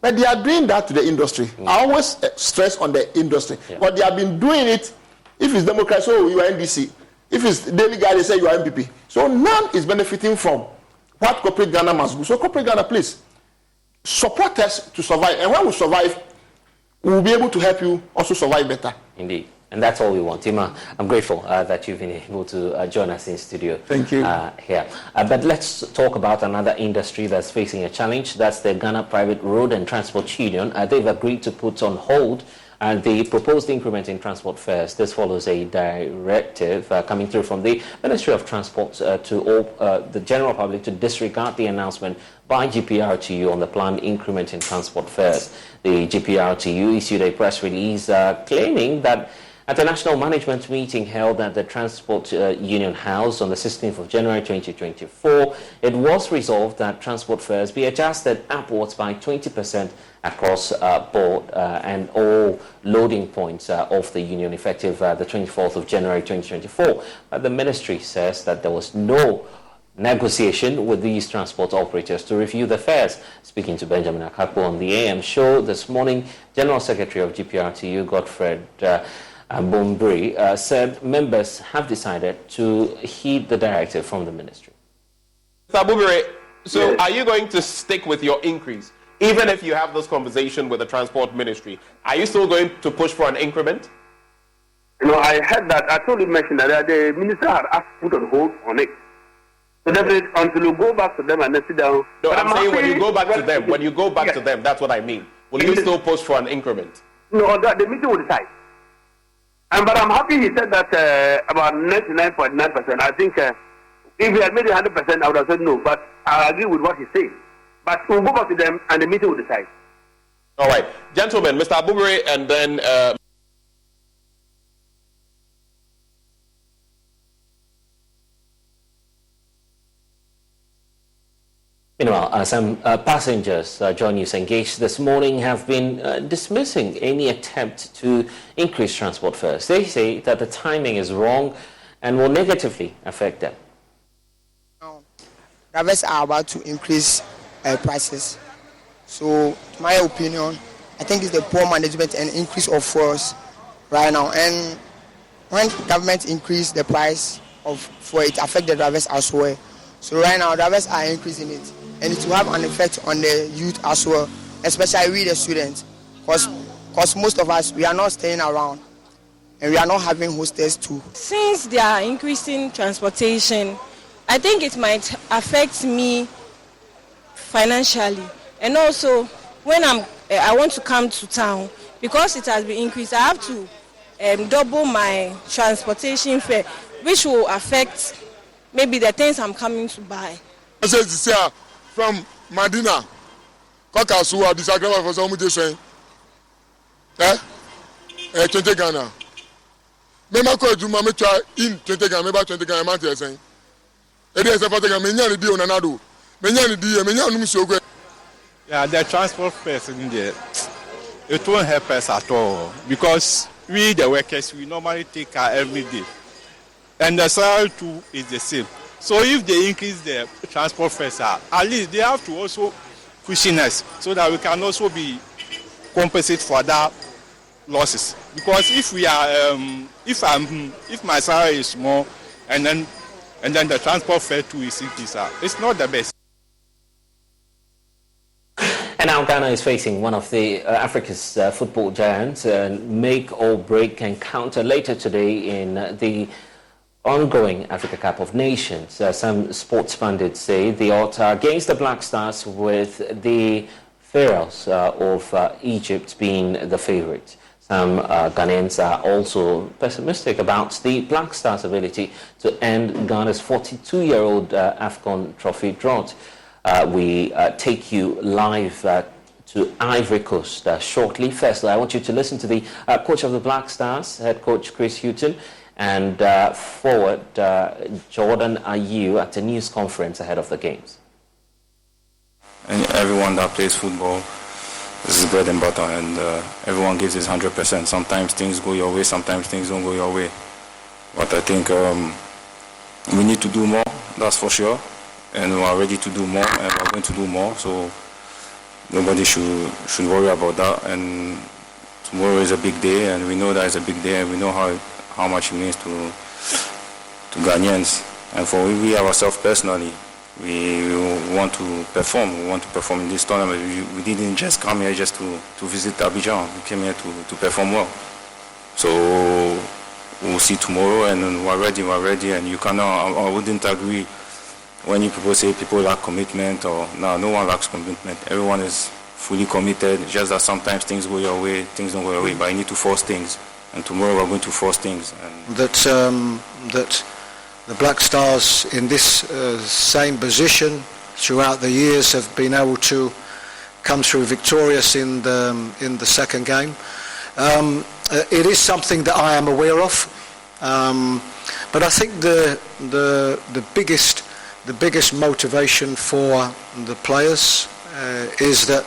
But they are doing that to the industry. I always stress on the industry. But they have been doing it. If it's Democrat, so you are NDC. If it's Daily Guide, they say you are MPP. So none is benefiting from what corporate Ghana must do. So corporate Ghana, please, support us to survive. And when we survive, we will be able to help you also survive better. Indeed. And that's all we want. Tima, I'm grateful that you've been able to join us in studio. Thank you. Here. But let's talk about another industry that's facing a challenge. That's the Ghana Private Road and Transport Union. They've agreed to put on hold the proposed increment in transport fares. This follows a directive coming through from the Ministry of Transport to all the general public to disregard the announcement by GPRTU on the planned increment in transport fares. The GPRTU issued a press release claiming that at a national management meeting held at the Transport Union House on the 16th of January 2024, it was resolved that transport fares be adjusted upwards by 20% across board and all loading points of the union effective the 24th of January 2024. The ministry says that there was no negotiation with these transport operators to review the fares. Speaking to Benjamin Akakpo on the AM show this morning, General Secretary of GPRTU, Godfred Bombri, said members have decided to heed the directive from the ministry. Mr. Bombri, so are you going to stick with your increase? Even if you have this conversation with the transport ministry, are you still going to push for an increment? I heard that. I told you mentioned that the minister had asked to put on hold on it. So definitely until you go back to them and then sit down. No, I'm saying when you go back to them, to them, that's what I mean. Will you still push for an increment? No, the meeting will decide. But I'm happy he said that about 99.9%. I think if he had made it 100%, I would have said no. But I agree with what he said. But we'll go back to them and the meeting will decide. All right. Gentlemen, Mr. Abubere and then... Meanwhile, some passengers, John News engaged this morning, have been dismissing any attempt to increase transport fares. They say that the timing is wrong and will negatively affect them. Drivers are about to increase prices. So, in my opinion, I think it's the poor management and increase of fares right now. And when government increase the price of fuel, it affects the drivers as well. So right now, drivers are increasing it. And it will have an effect on the youth as well, especially we the students. Because most of us, we are not staying around. And we are not having hostels too. Since they are increasing transportation, I think it might affect me financially. And also, when I want to come to town, because it has been increased, I have to double my transportation fare, which will affect maybe the things I'm coming to buy. From Madina, Kakasua, disagreement for some just saying, 20 Ghana. Mema ko juma me try in 20 Ghana, me ba 20 Ghana man tell saying. E dey say for Ghana me nya ni di onanado. Me nya ni di, me nya no so go. Yeah, the transport fares in there, it won't help us at all because we the workers, we normally take car every day. And the salary too is the same. So if they increase the transport fares, at least they have to also cushion us so that we can also be compensate for that losses. Because if we are, if my salary is small and then the transport fare too is increased, it's not the best. And now Ghana is facing one of the Africa's football giants, make or break encounter later today in the ongoing Africa Cup of Nations. Some sports pundits say the odds are against the Black Stars, with the Pharaohs of Egypt being the favourites. Some Ghanaians are also pessimistic about the Black Stars' ability to end Ghana's 42-year-old AFCON trophy drought. We take you live to Ivory Coast shortly. Firstly, I want you to listen to the coach of the Black Stars, head coach Chris Hughton, and forward Jordan Ayew at a news conference ahead of the games. And everyone that plays football, this is bread and butter, and everyone gives his 100%. Sometimes things go your way, sometimes things don't go your way. But I think we need to do more, that's for sure. And we are ready to do more, and we're going to do more. So nobody should worry about that. And tomorrow is a big day, and we know that it's a big day, and we know how much it means to Ghanaians. And for we ourselves personally, we want to perform. We want to perform in this tournament. We didn't just come here just to visit Abidjan. We came here to perform well. So we'll see tomorrow, and we're ready, and you cannot. I wouldn't agree when you people say people lack commitment, or no one lacks commitment. Everyone is fully committed. It's just that sometimes things go your way, things don't go your way, but you need to force things. And tomorrow we're going to force things. And that the Black Stars in this same position throughout the years have been able to come through victorious in the second game. It is something that I am aware of, but I think the biggest motivation for the players is that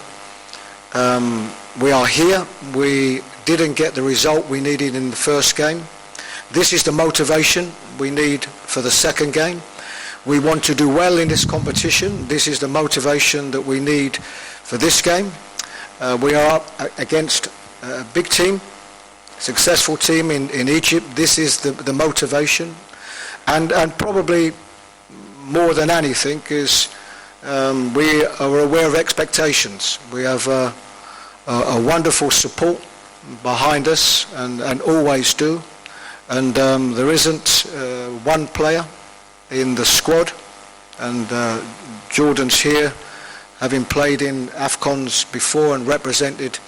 we are here. We didn't get the result we needed in the first game. This is the motivation we need for the second game. We want to do well in this competition. This is the motivation that we need for this game. We are up against a big team, successful team in Egypt. This is the motivation. And probably more than anything is we are aware of expectations. We have a wonderful support behind us and always do. And there isn't one player in the squad, and Jordan's here, having played in AFCONs before and represented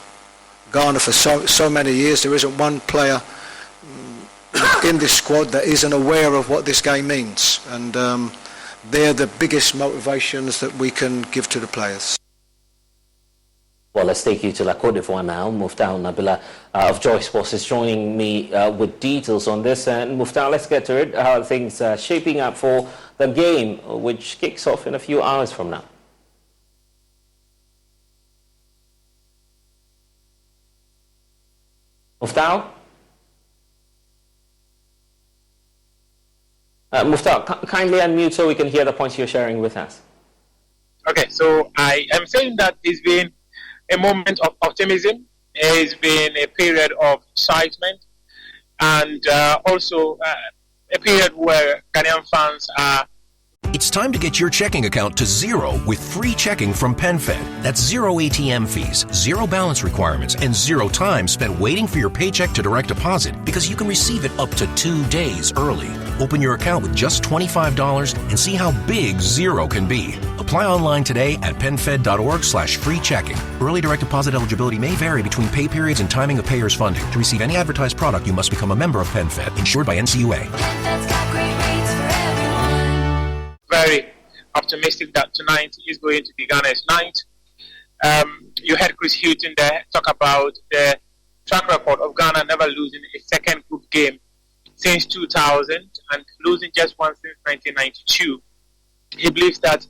Ghana for so many years. There isn't one player in this squad that isn't aware of what this game means, and they're the biggest motivations that we can give to the players. Well, let's take you to La Côte d'Ivoire now. Muftau Nabila of Joy Sports is joining me with details on this. And Muftau, let's get to it. How are things shaping up for the game, which kicks off in a few hours from now? Muftau? Muftau, kindly unmute so we can hear the points you're sharing with us. Okay, so I am saying that it's been a moment of optimism. It's been a period of excitement, and also a period where Ghanaian fans are. It's time to get your checking account to zero with free checking from PenFed. That's zero ATM fees, zero balance requirements, and zero time spent waiting for your paycheck to direct deposit, because you can receive it up to 2 days early. Open your account with just $25 and see how big zero can be. Apply online today at penfed.org/free checking. Early direct deposit eligibility may vary between pay periods and timing of payers' funding. To receive any advertised product, you must become a member of PenFed, insured by NCUA. Very optimistic that tonight is going to be Ghana's night. You heard Chris Hutton there talk about the track record of Ghana never losing a second group game since 2000 and losing just one since 1992. He believes that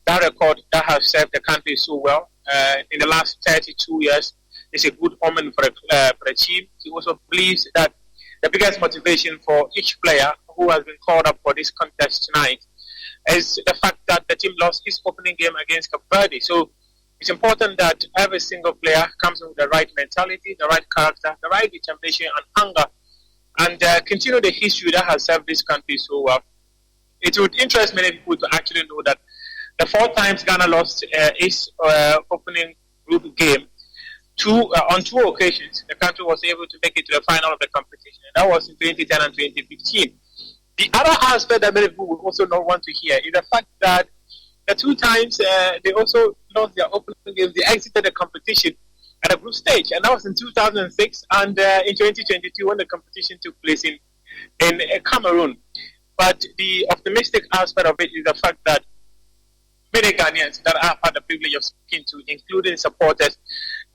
record that has served the country so well in the last 32 years is a good omen for the team. He also believes that the biggest motivation for each player who has been called up for this contest tonight is the fact that the team lost its opening game against Cape Verde. So it's important that every single player comes with the right mentality, the right character, the right determination and hunger, and continue the history that has served this country so well. It would interest many people to actually know that the 4 times Ghana lost its opening group game, on 2 occasions, the country was able to make it to the final of the competition. And that was in 2010 and 2015. The other aspect that many people would also not want to hear is the fact that the 2 times they also lost their opening games, they exited the competition at a group stage, and that was in 2006 and in 2022 when the competition took place in Cameroon. But the optimistic aspect of it is the fact that many Ghanaians that I've had the privilege of speaking to, including supporters,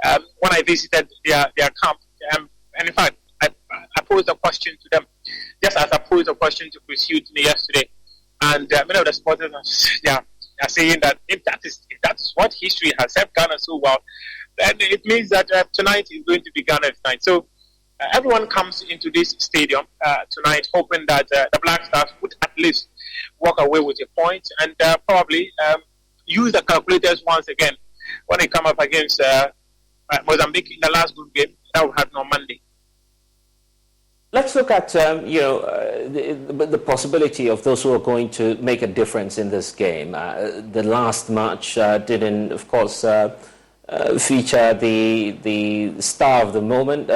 when I visited their camp, and in fact, I posed a question to them, just as I posed a question to Chris Hutton yesterday, and many of the supporters are saying that if that is what history has served Ghana so well, then it means that tonight is going to be Ghana's night. So everyone comes into this stadium tonight hoping that the Black Stars would at least walk away with a point and probably use the calculators once again when they come up against Mozambique in the last group game that we had on Monday. Let's look at the possibility of those who are going to make a difference in this game. The last match didn't, of course, feature the star of the moment,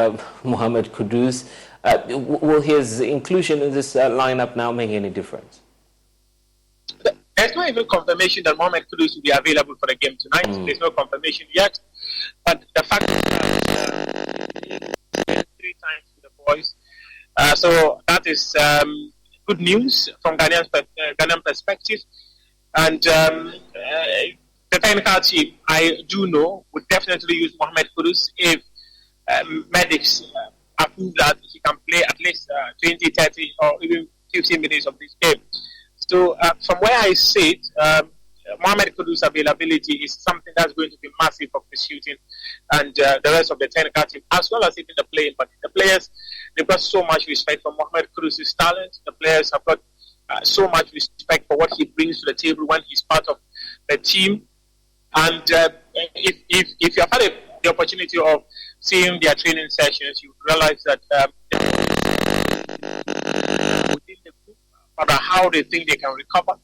Mohamed Kudus. Will his inclusion in this lineup now make any difference? There's no even confirmation that Mohamed Kudus will be available for the game tonight. There's no confirmation yet. But the fact is that 3 times to the boys. So that is good news from Ghanaian perspective. And the technical team, I do know, would definitely use Mohamed Kudus if medics approve that he can play at least 20, 30 or even 15 minutes of this game. So from where I sit, Mohamed Kudus' availability is something that's going to be massive for Chris Hughton and the rest of the technical team, as well as even the playing. But the players, they've got so much respect for Mohamed Kudus' talent. The players have got so much respect for what he brings to the table when he's part of the team. And if you've had the opportunity of seeing their training sessions, you realize that within the group about how they think they can recover.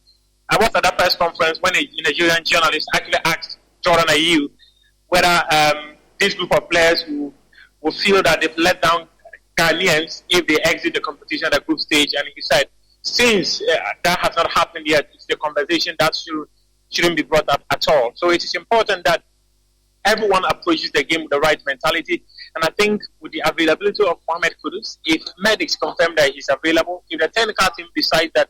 I was at that press conference when a Nigerian journalist actually asked Jordan Ayew whether this group of players will feel that they've let down Ghanaians if they exit the competition at the group stage, and he said, since that has not happened yet, it's the conversation that shouldn't be brought up at all. So it is important that everyone approaches the game with the right mentality. And I think with the availability of Mohamed Kudus, if medics confirm that he's available, if the technical team decides that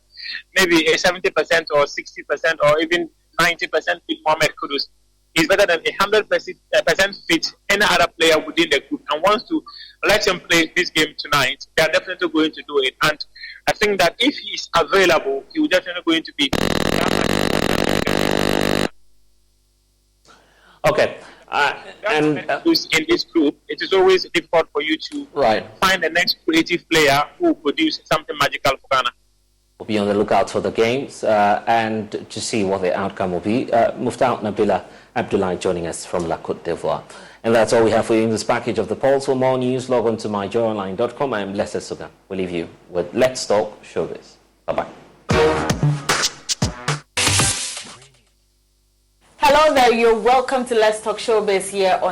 maybe a 70% or 60% or even 90% fit Mohamed Kudus is better than 100% fit any other player within the group and wants to let him play this game tonight, they are definitely going to do it. And I think that if he is available, he will definitely going to be. Okay. And in this group, it is always difficult for you to find the next creative player who will produce something magical for Ghana. We'll be on the lookout for the games and to see what the outcome will be. Muftau Nabila Abdullah joining us from La Côte d'Ivoire. And that's all we have for you in this package of the Pulse. For more news, log on to myjoyonline.com. I'm Lester Suga. We'll leave you with Let's Talk Showbiz. Bye-bye. Hello there, you're welcome to Let's Talk Showbiz here on